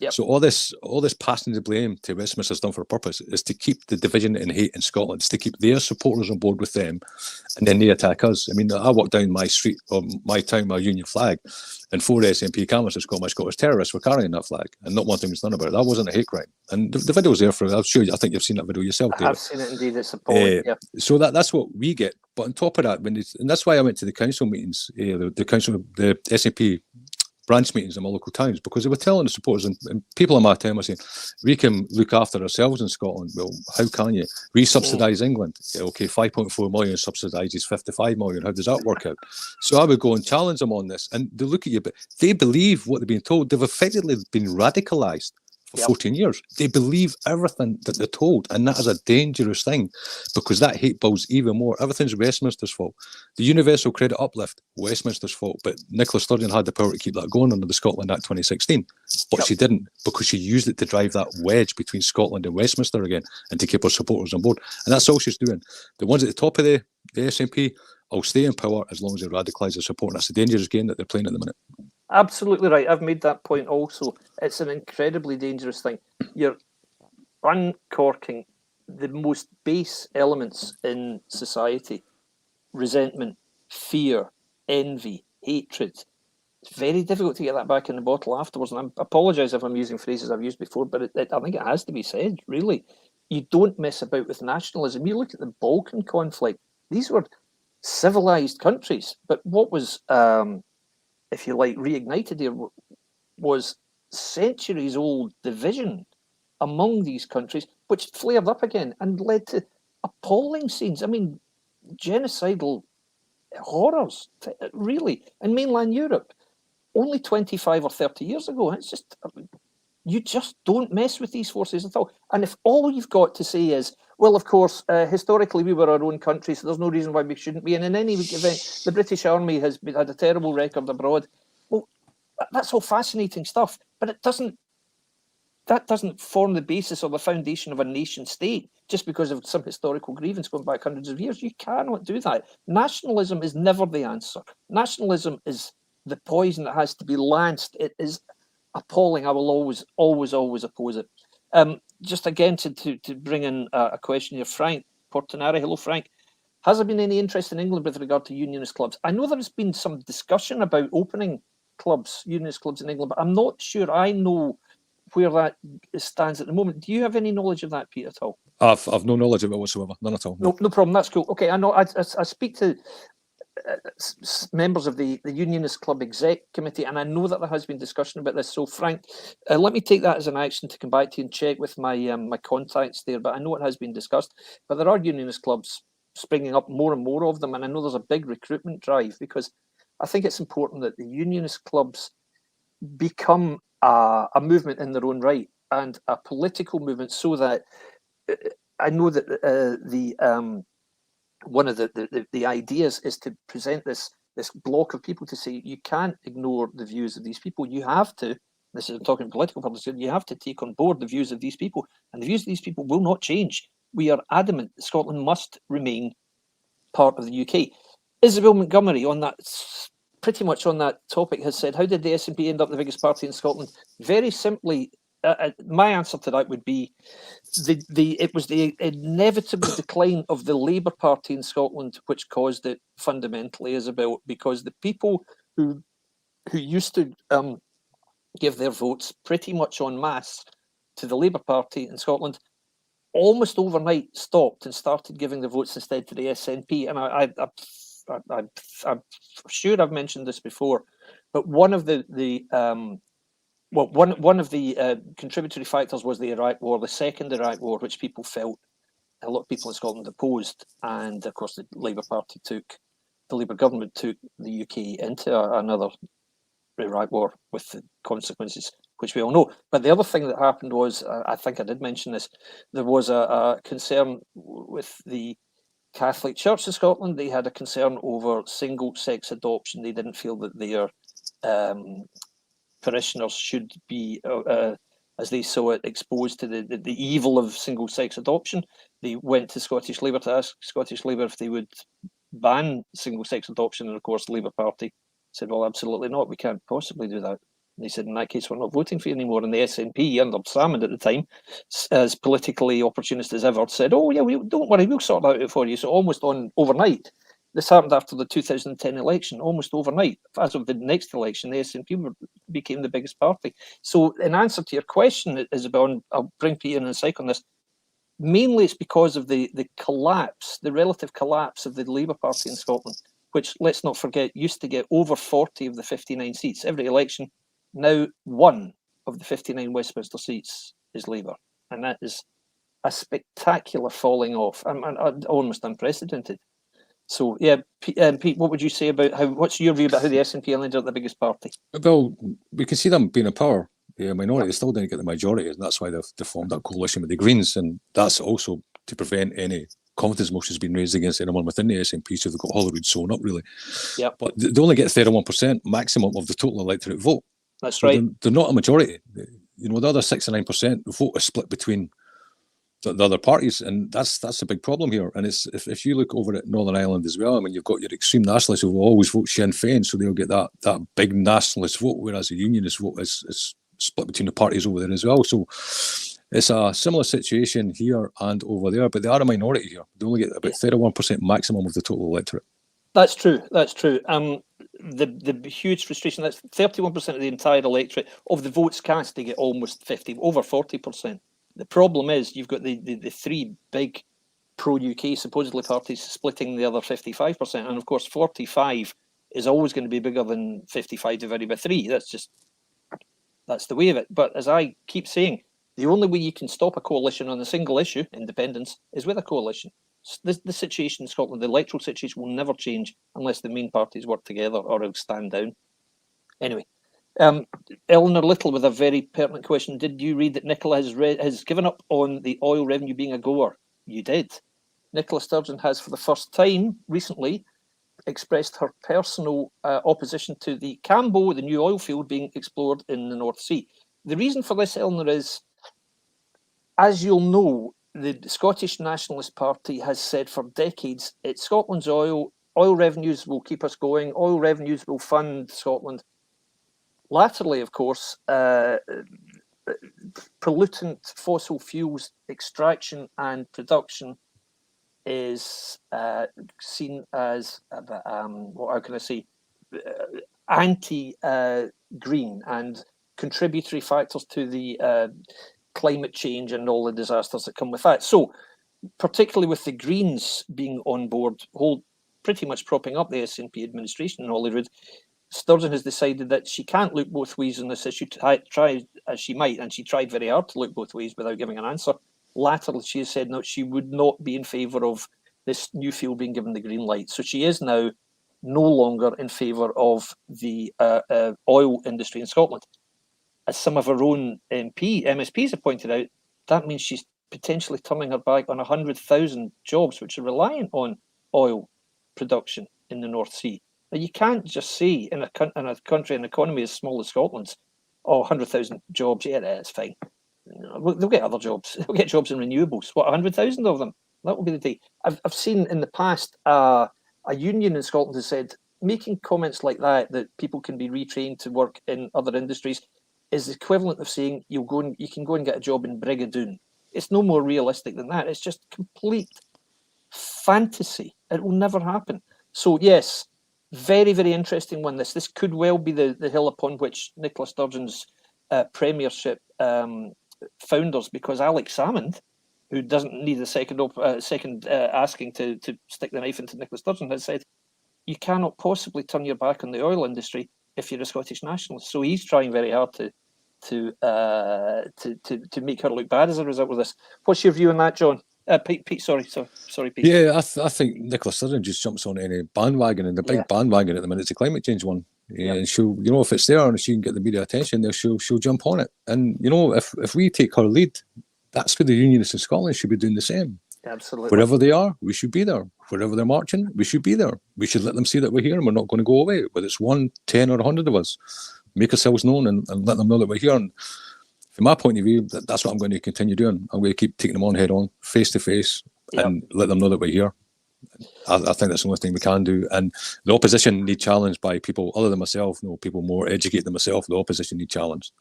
Yep. So all this passing the blame to Westminster's done for a purpose is to keep the division and hate in Scotland. It's to keep their supporters on board with them, and then they attack us. I mean, I walked down my street or my town, my Union flag, and 4 SNP cameras have got my Scottish terrorists were carrying that flag, and not one thing was done about it. That wasn't a hate crime, and the video was there for. I'm sure. I think you've seen that video yourself, David. I've seen it indeed. It's appalling. Yeah. So that's what we get. But on top of that, and that's why I went to the council meetings, the SNP branch meetings in my local towns, because they were telling the supporters and people in my town were saying, we can look after ourselves in Scotland. Well, how can you? We subsidise England. Okay, 5.4 million subsidises 55 million. How does that work out? So I would go and challenge them on this, and they look at you, but they believe what they've been told. They've effectively been radicalised for 14 years. They believe everything that they're told, and that is a dangerous thing, because that hate builds even more. Everything's Westminster's fault. The universal credit uplift, Westminster's fault, but Nicola Sturgeon had the power to keep that going under the Scotland Act 2016, but she didn't, because she used it to drive that wedge between Scotland and Westminster again, and to keep her supporters on board, and that's all she's doing. The ones at the top of the SNP will stay in power as long as they radicalise their support, and that's a dangerous game that they're playing at the minute. Absolutely right. I've made that point also. It's an incredibly dangerous thing. You're uncorking the most base elements in society: resentment, fear, envy, hatred. It's very difficult to get that back in the bottle afterwards. And I apologise if I'm using phrases I've used before, but I think it has to be said, really. You don't mess about with nationalism. You look at the Balkan conflict. These were civilised countries. But what was... if you like, reignited here was centuries-old division among these countries, which flared up again and led to appalling scenes. I mean, genocidal horrors, really, in mainland Europe, only 25 or 30 years ago. It's just, you just don't mess with these forces at all. And if all you've got to say is, well, of course, historically we were our own country, so there's no reason why we shouldn't be. And in any event, the British Army has had a terrible record abroad. Well, that's all fascinating stuff, but that doesn't form the basis or the foundation of a nation state just because of some historical grievance going back hundreds of years. You cannot do that. Nationalism is never the answer. Nationalism is the poison that has to be lanced. It is appalling. I will always oppose it. Just again to bring in a question here, Frank Portinari. Hello, Frank. Has there been any interest in England with regard to unionist clubs? I know there's been some discussion about opening clubs, unionist clubs in England, but I'm not sure I know where that stands at the moment. Do you have any knowledge of that, Pete, at all? I've no knowledge of it whatsoever. None at all. No problem. That's cool. Okay, I know. I speak to members of the Unionist Club Exec Committee, and I know that there has been discussion about this. So, Frank, let me take that as an action to come back to you and check with my my contacts there. But I know it has been discussed. But there are Unionist clubs springing up, more and more of them, and I know there's a big recruitment drive, because I think it's important that the Unionist clubs become a movement in their own right and a political movement, so that I know that one of the ideas is to present this block of people to say you can't ignore the views of these people. You have to. This is I'm talking political purposes. You have to take on board the views of these people, and the views of these people will not change. We are adamant that Scotland must remain part of the UK. Isabel Montgomery, on that, pretty much on that topic, has said, "How did the SNP end up the biggest party in Scotland?" Very simply, my answer to that would be it was the inevitable decline of the Labour Party in Scotland which caused it fundamentally, Isabel, because the people who used to give their votes pretty much en masse to the Labour Party in Scotland almost overnight stopped and started giving the votes instead to the SNP. And I'm sure I've mentioned this before, but one of the contributory factors was the Iraq War, the second Iraq War, which people felt a lot of people in Scotland opposed, and of course the Labour government took the UK into another Iraq War with the consequences which we all know. But the other thing that happened was, I think I did mention this, there was a concern with the Catholic Church in Scotland. They had a concern over single-sex adoption. They didn't feel that their parishioners should be, as they saw it, exposed to the evil of single-sex adoption. They went to Scottish Labour to ask Scottish Labour if they would ban single-sex adoption, and of course the Labour Party said, well, absolutely not, we can't possibly do that. And they said, in that case, we're not voting for you anymore. And the SNP, under Salmond at the time, as politically opportunist as ever, said, oh yeah, don't worry, we'll sort that out for you. So almost overnight, this happened after the 2010 election, almost overnight. As of the next election, the SNP became the biggest party. So in answer to your question, Isabel, and I'll bring Peter in a sec on this, mainly it's because of the collapse, the relative collapse of the Labour Party in Scotland, which, let's not forget, used to get over 40 of the 59 seats every election. Now, one of the 59 Westminster seats is Labour, and that is a spectacular falling off, and almost unprecedented. So, yeah, Pete, what would you say about what's your view about how the SNP ended up the biggest party? Well, we can see them being in power. The minority still didn't get the majority, and that's why they formed that coalition with the Greens, and that's also to prevent any confidence motions being raised against anyone within the SNP, so they've got Holyrood sewn up, really. Yeah. But they only get 31% maximum of the total electorate vote. That's right. They're not a majority. The other 69% vote is split between the other parties, and that's a big problem here. And it's if you look over at Northern Ireland as well, I mean, you've got your extreme nationalists who will always vote Sinn Féin, so they'll get that big nationalist vote, whereas the unionist vote is split between the parties over there as well. So it's a similar situation here and over there, but they are a minority here. They only get about 31% maximum of the total electorate. That's true. The huge frustration, that's 31% of the entire electorate. Of the votes cast, they get almost 50, over 40%. The problem is you've got the three big pro-UK supposedly parties splitting the other 55%. And of course, 45 is always going to be bigger than 55 divided by 3. That's the way of it. But as I keep saying, the only way you can stop a coalition on a single issue, independence, is with a coalition. The situation in Scotland, the electoral situation, will never change unless the main parties work together or it'll stand down. Anyway, Eleanor Little with a very pertinent question. Did you read that Nicola has given up on the oil revenue being a goer? You did. Nicola Sturgeon has, for the first time recently, expressed her personal opposition to the Cambo, the new oil field being explored in the North Sea. The reason for this, Eleanor, is, as you'll know, the Scottish Nationalist Party has said for decades, it's Scotland's oil revenues will keep us going, oil revenues will fund Scotland. Latterly, of course, pollutant fossil fuels extraction and production is seen as, how can I say, anti-green and contributory factors to the climate change and all the disasters that come with that. So, particularly with the Greens being on board, pretty much propping up the SNP administration in Holyrood, Sturgeon has decided that she can't look both ways on this issue, try as she might, and she tried very hard to look both ways without giving an answer. Latterly, she has said no, she would not be in favour of this new field being given the green light. So she is now no longer in favour of the oil industry in Scotland. As some of her own MSPs have pointed out, that means she's potentially turning her back on 100,000 jobs which are reliant on oil production in the North Sea. Now, you can't just say in a country, an economy as small as Scotland's, 100,000 jobs, yeah, that's fine. They'll get other jobs. They'll get jobs in renewables. What, 100,000 of them? That will be the day. I've seen in the past a union in Scotland has said making comments like that people can be retrained to work in other industries is the equivalent of saying you can go and get a job in Brigadoon. It's no more realistic than that. It's just complete fantasy. It will never happen. So yes, very, very interesting one. This could well be the hill upon which Nicola Sturgeon's premiership founders, because Alex Salmond, who doesn't need a second asking to stick the knife into Nicola Sturgeon, has said you cannot possibly turn your back on the oil industry if you're a Scottish nationalist. So he's trying very hard to make her look bad as a result of this. What's your view on that, John? Pete, sorry, Pete. Yeah, I think Nicola Sturgeon just jumps on any bandwagon, and the big bandwagon at the minute is the climate change one. Yeah, and she'll, if it's there and she can get the media attention there, she'll jump on it. And if we take her lead, that's where the Unionists in Scotland should be doing the same. Absolutely. Wherever they are, we should be there. Wherever they're marching, we should be there. We should let them see that we're here and we're not going to go away. Whether it's 1, 10 or 100 of us, make ourselves known and let them know that we're here. And from my point of view, that's what I'm going to continue doing. I'm going to keep taking them on head on, face to face, and let them know that we're here. I think that's the only thing we can do. And the opposition need challenged by people other than myself, people more educated than myself. The opposition need challenged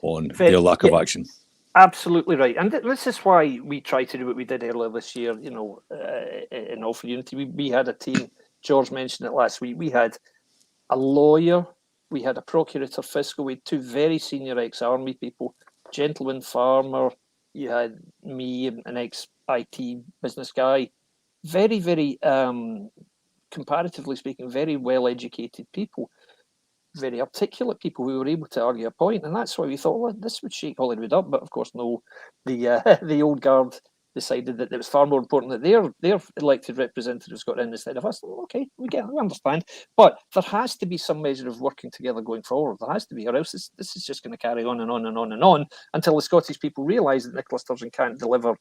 on their lack of action. Absolutely right. And this is why we tried to do what we did earlier this year, in All for Unity. We had a team, George mentioned it last week, we had a lawyer, we had a procurator fiscal, we had 2 very senior ex-army people, gentleman farmer, you had me, an ex-IT business guy, very, very, comparatively speaking, very well-educated people, very articulate people who were able to argue a point, and that's why we thought, well, this would shake Holyrood up. But of course, no, the old guard decided that it was far more important that their elected representatives got in instead of us. Okay, we understand, but there has to be some measure of working together going forward. There has to be, or else this is just going to carry on and on and on and on until the Scottish people realise that Nicola Sturgeon can't deliver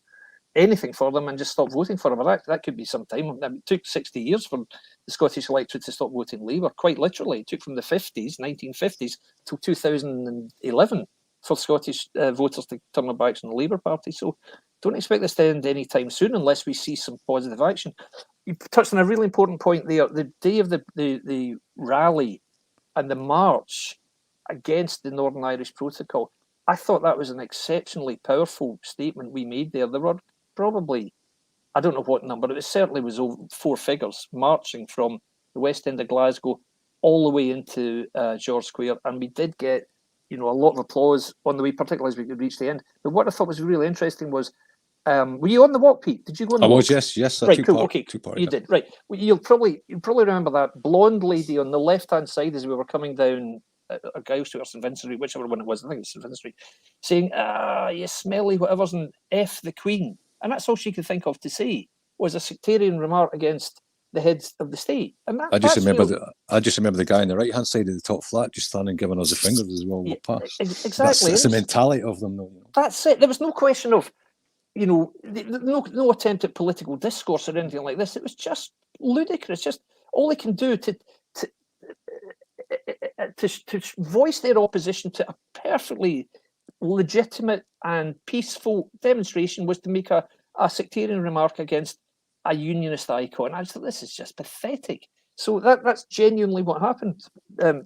anything for them and just stop voting for him. But that could be some time. It took 60 years for the Scottish electorate to stop voting Labour. Quite literally, it took from the 1950s till 2011 for Scottish voters to turn their backs on the Labour Party. So don't expect this to end anytime soon unless we see some positive action. You touched on a really important point there. The day of the rally and the march against the Northern Irish Protocol, I thought that was an exceptionally powerful statement we made there. There were probably, I don't know what number, it certainly was over 4 figures, marching from the West End of Glasgow all the way into George Square. And we did get, a lot of applause on the way, particularly as we could reach the end. But what I thought was really interesting was, were you on the walk, Pete? Did you go on the walk? I was, yes. Right, cool, okay. You did, right. Well, you'll probably remember that blonde lady on the left-hand side as we were coming down a Guy Street or St Vincent Street, whichever one it was, I think it's St Vincent Street, saying, you smelly whatever's and F the Queen. And that's all she could think of to say was a sectarian remark against the heads of the state. And I just remember the guy on the right hand side of the top flat just standing giving us the fingers as well. Yeah, exactly. That's the mentality of them, though. That's it. There was no question of, no attempt at political discourse or anything like this. It was just ludicrous. Just all they can do to voice their opposition to a perfectly legitimate and peaceful demonstration was to make a sectarian remark against a unionist icon. I thought, this is just pathetic. So that's genuinely what happened,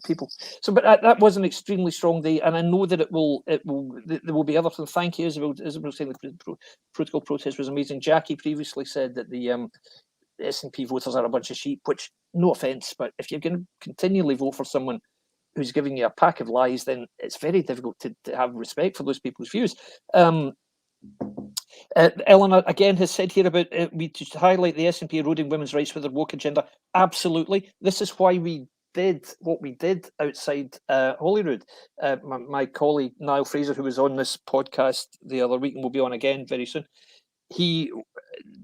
people. So, but that was an extremely strong day, and I know that there will be other things. Thank you, Isabel saying the protocol protest was amazing. Jackie previously said that the SNP voters are a bunch of sheep, which, no offence, but if you're going to continually vote for someone who's giving you a pack of lies, then it's very difficult to have respect for those people's views. Eleanor again has said here about we to highlight the SNP eroding women's rights with their woke agenda. Absolutely. This is why we did what we did outside Holyrood. My colleague Niall Fraser, who was on this podcast the other week and will be on again very soon, he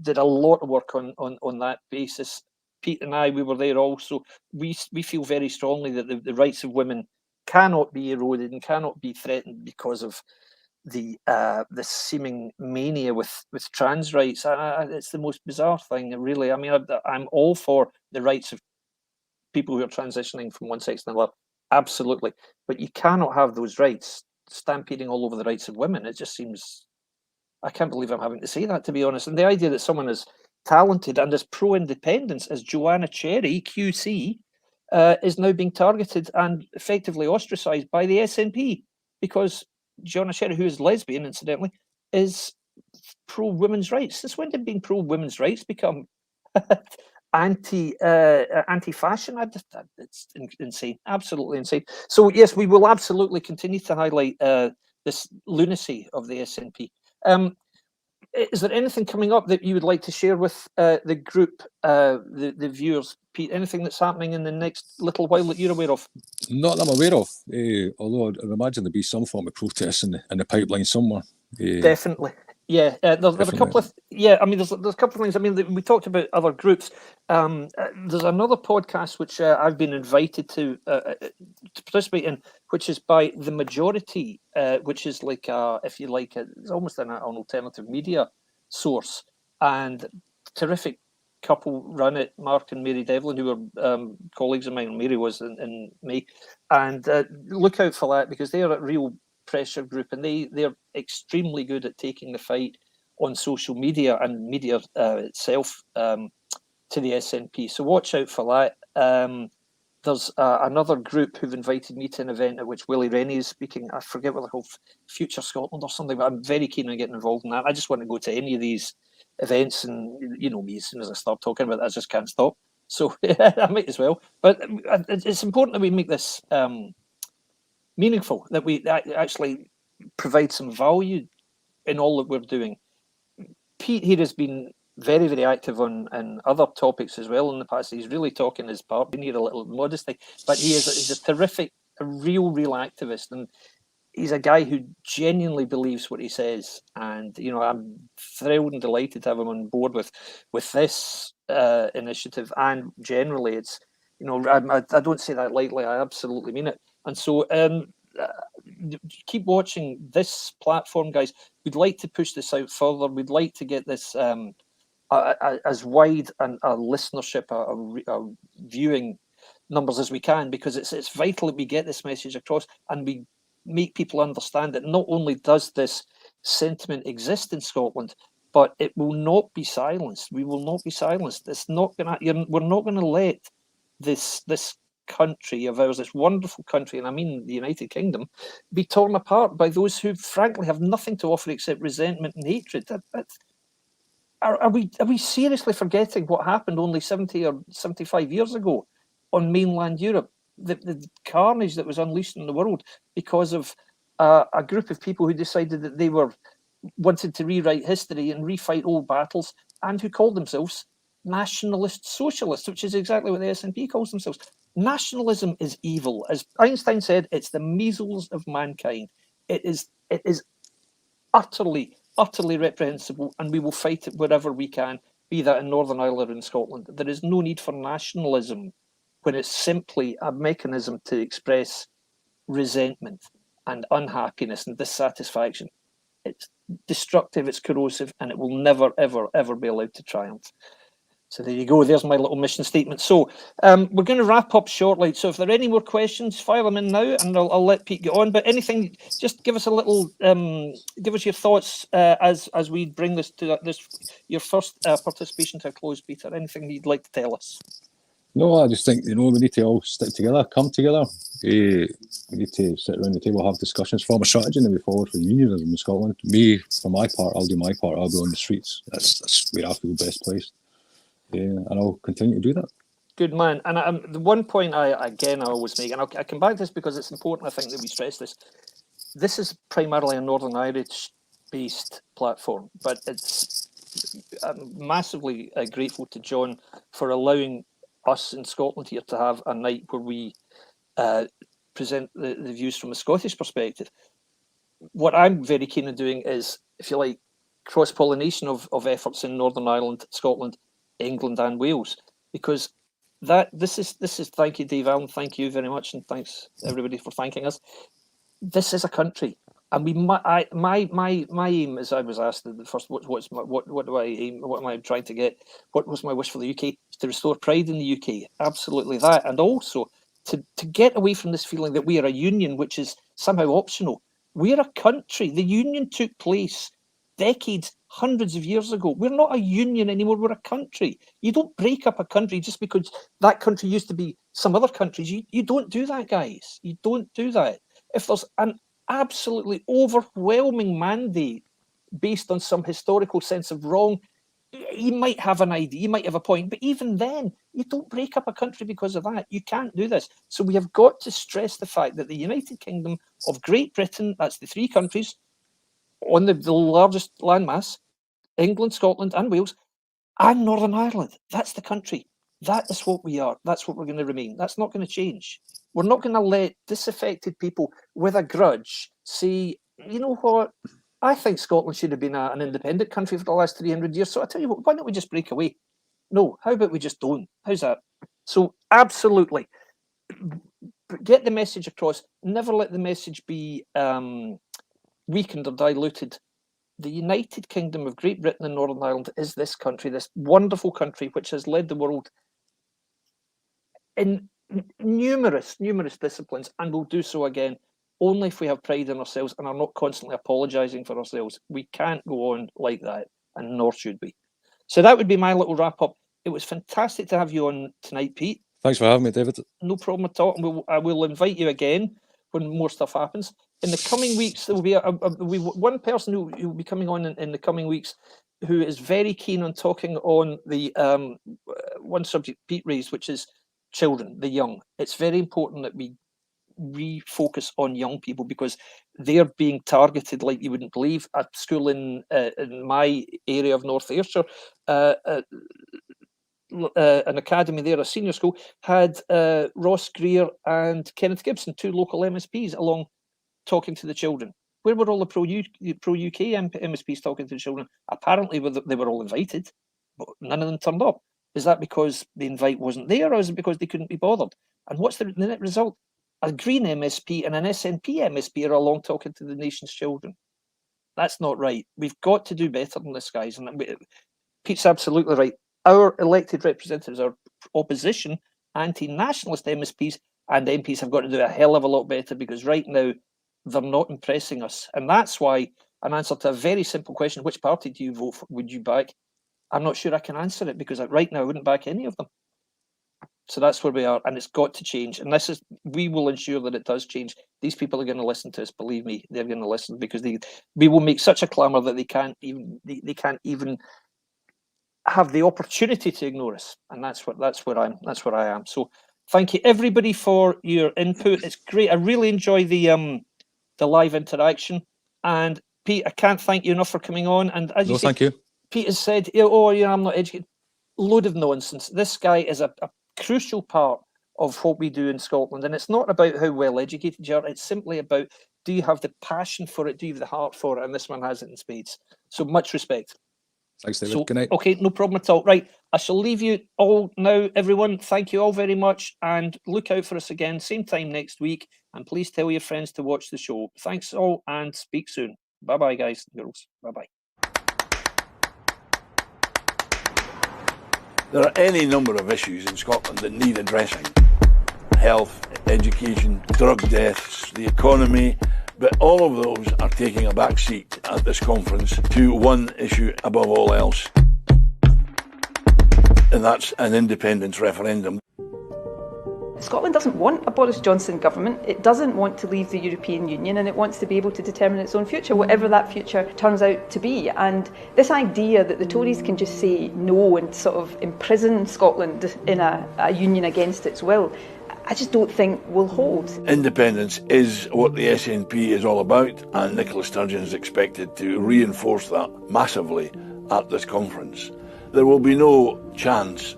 did a lot of work on that basis. Pete and I, we were there also. We feel very strongly that the rights of women cannot be eroded and cannot be threatened because of the seeming mania with trans rights. It's the most bizarre thing, really. I mean, I'm all for the rights of people who are transitioning from one sex to another, absolutely. But you cannot have those rights stampeding all over the rights of women. It just seems, I can't believe I'm having to say that, to be honest. And the idea that someone as talented and as pro-independence as Joanna Cherry, QC, is now being targeted and effectively ostracised by the SNP because Joanna Cherry, who is lesbian, incidentally, is pro-women's rights. Since when did being pro-women's rights become anti-fashion? It's insane, absolutely insane. So yes, we will absolutely continue to highlight this lunacy of the SNP. Is there anything coming up that you would like to share with the group, the viewers, Pete? Anything that's happening in the next little while that you're aware of? Not that I'm aware of, although I'd imagine there'd be some form of protest in the pipeline somewhere. Definitely. Yeah, there's a couple of I mean, there's a couple of things. I mean, we talked about other groups. There's another podcast which I've been invited to participate in, which is by The Majority, which is like, if you like, it's almost an alternative media source, and terrific couple run it, Mark and Mary Devlin, who were colleagues of mine. Mary was in May, and look out for that because they are a real pressure group, and they're extremely good at taking the fight on social media and media itself to the SNP. So watch out for that. There's another group who've invited me to an event at which Willie Rennie is speaking. I forget what they're called, Future Scotland or something, but I'm very keen on getting involved in that. I just want to go to any of these events, and you know me, as soon as I start talking about it, I just can't stop. So I might as well. But it's important that we make this meaningful, that we actually provide some value in all that we're doing. Pete here has been very, very active on other topics as well in the past. He's really talking his part. We need a little modesty, but he's a terrific, a real activist, and he's a guy who genuinely believes what he says. And you know, I'm thrilled and delighted to have him on board with this initiative. And generally, it's, you know, I don't say that lightly. I absolutely mean it. And so keep watching this platform, guys. We'd like to push this out further. We'd like to get this as wide a listenership, a viewing numbers as we can, because it's vital that we get this message across and we make people understand that not only does this sentiment exist in Scotland, but it will not be silenced. We will not be silenced. It's not gonna. We're not going to let this country of ours, this wonderful country, and I mean the United Kingdom, be torn apart by those who frankly have nothing to offer except resentment and hatred. Are we seriously forgetting what happened only 70 or 75 years ago on mainland Europe? The carnage that was unleashed in the world because of a group of people who decided that they wanted to rewrite history and refight old battles, and who called themselves nationalist socialists, which is exactly what the SNP calls themselves. Nationalism is evil. As Einstein said, it's the measles of mankind. It is utterly reprehensible, and we will fight it wherever we can, be that in Northern Ireland or in Scotland. There is no need for nationalism when it's simply a mechanism to express resentment and unhappiness and dissatisfaction. It's destructive, it's corrosive, and it will never, ever, ever be allowed to triumph. So there you go. There's my little mission statement. So we're going to wrap up shortly. So if there are any more questions, fire them in now, and I'll let Pete get on. But anything, just give us a little, give us your thoughts as we bring this to your first participation to a close, Peter. Anything you'd like to tell us? No, I just think, we need to all stick together, come together. We need to sit around the table, have discussions, form a strategy, and then we forward for unionism in Scotland. Me, for my part, I'll do my part. I'll be on the streets. That's where I feel best placed. And I'll continue to do that. Good man. And the one point I always make, and I come back to this because it's important, I think, that we stress this. This is primarily a Northern Irish-based platform, but I'm massively grateful to John for allowing us in Scotland here to have a night where we present the views from a Scottish perspective. What I'm very keen on doing is, if you like, cross-pollination of efforts in Northern Ireland, Scotland, England and Wales, because this is thank you, Dave Allen, thank you very much, and thanks everybody for thanking us. This is a country, And my aim, as I was asked the first, what do I aim? What am I trying to get? What was my wish for the UK? Is to restore pride in the UK. Absolutely that, and also to get away from this feeling that we are a union, which is somehow optional. We're a country. The union took place decades, hundreds of years ago. We're not a union anymore. We're a country. You don't break up a country just because that country used to be some other countries. You don't do that, guys. You don't do that. If there's an absolutely overwhelming mandate based on some historical sense of wrong, you might have an idea, you might have a point, but even then, you don't break up a country because of that. You can't do this. So we have got to stress the fact that the United Kingdom of Great Britain, that's the three countries on the largest landmass, England, Scotland and Wales, and Northern Ireland, that's the country. That is what we are. That's what we're going to remain. That's not going to change. We're not going to let disaffected people with a grudge say, you know what, I think Scotland should have been an independent country for the last 300 years. So I tell you what, why don't we just break away? No, how about we just don't? How's that? So absolutely, get the message across. Never let the message be weakened or diluted. The United Kingdom of Great Britain and Northern Ireland is this country, this wonderful country, which has led the world in numerous disciplines, and will do so again only if we have pride in ourselves and are not constantly apologising for ourselves. We can't go on like that, and nor should we. So that would be my little wrap up. It was fantastic to have you on tonight, Pete. Thanks for having me, David. No problem at all. And I will invite you again when more stuff happens. In the coming weeks, there will be one person who will be coming on in the coming weeks who is very keen on talking on the one subject Pete raised, which is children, the young. It's very important that we refocus on young people because they're being targeted like you wouldn't believe. A school in my area of North Ayrshire, an academy there, a senior school, had Ross Greer and Kenneth Gibson, two local MSPs, along talking to the children. Where were all the pro-UK MSPs talking to the children? Apparently they were all invited, but none of them turned up. Is that because the invite wasn't there, or is it because they couldn't be bothered? And what's the net result? A Green MSP and an SNP MSP are along talking to the nation's children. That's not right. We've got to do better than this, guys. And Pete's absolutely right. Our elected representatives, our opposition, anti-nationalist MSPs and MPs have got to do a hell of a lot better, because right now they're not impressing us. And that's why, an answer to a very simple question, which party do you vote for, would you back? I'm not sure I can answer it, because right now I wouldn't back any of them. So that's where we are, and it's got to change. And we will ensure that it does change. These people are going to listen to us. Believe me, they're going to listen, because we will make such a clamour that they can't even have the opportunity to ignore us. And that's where I am. So thank you everybody for your input. It's great. I really enjoy the live interaction. And Pete, I can't thank you enough for coming on. And as you say, thank you. Pete has said, I'm not educated. Load of nonsense. This guy is a crucial part of what we do in Scotland. And it's not about how well educated you are. It's simply about, do you have the passion for it? Do you have the heart for it? And this man has it in spades. So much respect. Thanks, David. Good night. Okay, no problem at all. Right, I shall leave you all now, everyone. Thank you all very much, and look out for us again, same time next week. And please tell your friends to watch the show. Thanks all, and speak soon. Bye-bye, guys and girls. Bye-bye. There are any number of issues in Scotland that need addressing. Health, education, drug deaths, the economy, but all of those are taking a back seat at this conference to one issue above all else, and that's an independence referendum. Scotland doesn't want a Boris Johnson government. It doesn't want to leave the European Union, and it wants to be able to determine its own future, whatever that future turns out to be. And this idea that the Tories can just say no and sort of imprison Scotland in a union against its will, I just don't think will hold. Independence is what the SNP is all about, and Nicola Sturgeon is expected to reinforce that massively at this conference. There will be no chance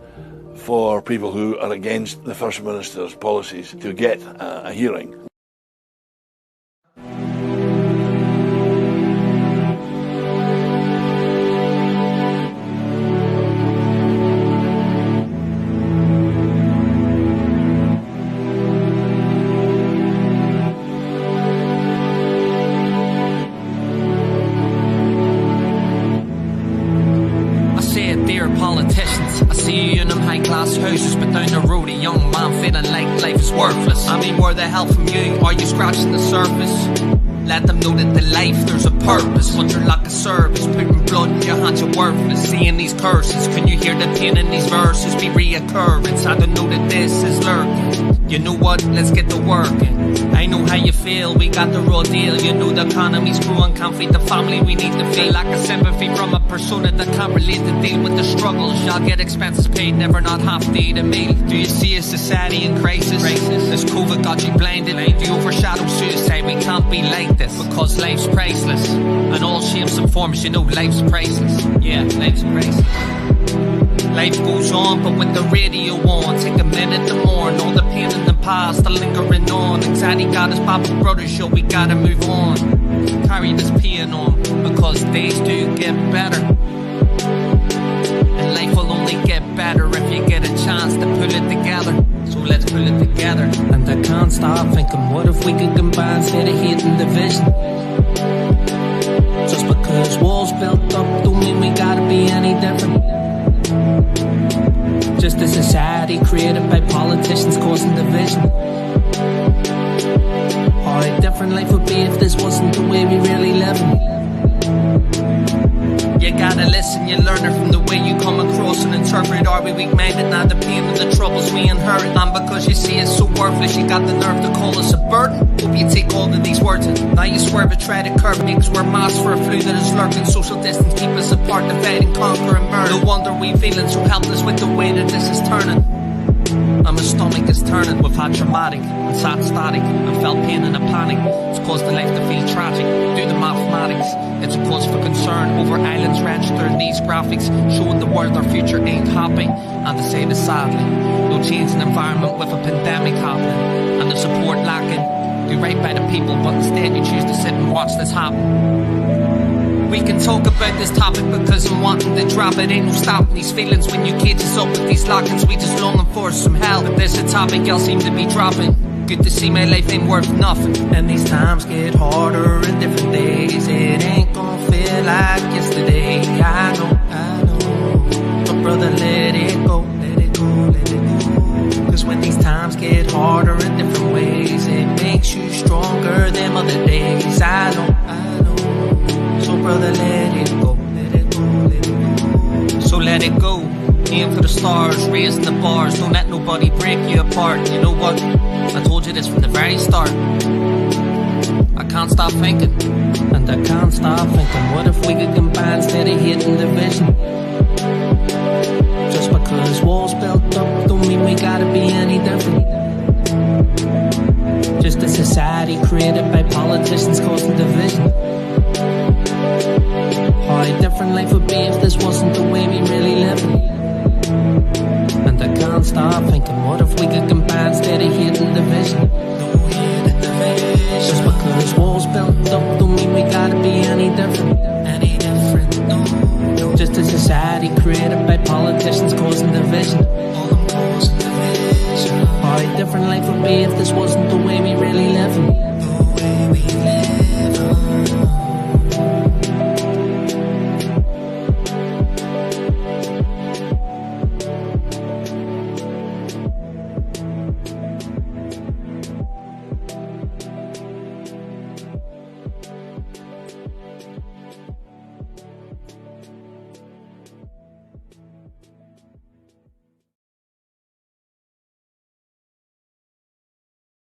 for people who are against the First Minister's policies to get a hearing. glass houses, but down the road a young man feeling like life is worthless. I mean, where the hell from you? Are you scratching the surface? Let them know that the life there's a purpose. But you're like a service, putting blood in your hands, you're worthless. Seeing these curses, can you hear the pain in these verses be reoccurring? I don't know that this is lurking. You know what, let's get to working. I know how you feel, we got the raw deal. You know the economy's growing, can't feed the family, we need to feel like a sympathy from a persona that can't relate to deal with the struggles. Y'all get expenses paid, never not half to eat a meal. Do you see a society in crisis? Has COVID got you blinded? Do you overshadow suicide? We can't be like this, because life's priceless. And all shapes and forms, you know life's priceless. Yeah, life's priceless. Life goes on, but with the radio on, take a minute to mourn all the pain in the past, the lingering on. Anxiety got us Papa brothers, yo, we gotta move on. Carry this pain on, because days do get better. And life will only get better if you get a chance to pull it together. So let's pull it together. And I can't stop thinking, what if we could combine instead of hating division? Just because walls built up don't mean we gotta be any different. Just a society created by politicians causing division. How different life would be if this wasn't the way we really live. You gotta listen, you learn it from the way you come across and interpret. Are we weak-minded? Now the pain and the troubles we inherit. And because you see it's so worthless, you got the nerve to call us a burden. Hope you take all of these words in. Now you swerve and try to curb me, cause we're masks for a flu that is lurking. Social distance keep us apart, divide and conquer and burn. No wonder we feeling so helpless with the way that this is turning. And my stomach is turning. We've had traumatic and sad static and felt pain and a panic. It's caused the life to feel tragic. Do the mathematics. It's a cause for concern over islands registered in these graphics, showing the world our future ain't happy. And to say this sadly, no change in environment with a pandemic happening and the support lacking. Do right by the people, but instead you choose to sit and watch this happen. We can talk about this topic because I'm wanting to drop it. Ain't no stopping these feelings when you cage us up with these lockings. We just longing for some help, but there's a topic y'all seem to be dropping. Good to see my life ain't worth nothing. And these times get harder in different days. It ain't gonna feel like yesterday. I know. But brother, let it go, let it go, let it go. Cause when these times get harder in different ways, it makes you stronger than other days. I know. So brother, let it go, let it go, let it go. So let it go. Aim for the stars, raising the bars. Don't let nobody break you apart. You know what? I told you this from the very start. I can't stop thinking. And I can't stop thinking, what if we could combine instead of hating division? Just because walls built up don't mean we gotta be any different. Just a society created by politicians causing division. How different life would be if this wasn't the way we really live. And I can't stop thinking, what if we could combine instead of hating division? No hating division. Just because walls built up don't mean we gotta be any different. Any different, no. Just a society created by politicians causing division. All them causing division. How different life would be if this wasn't the way we really live.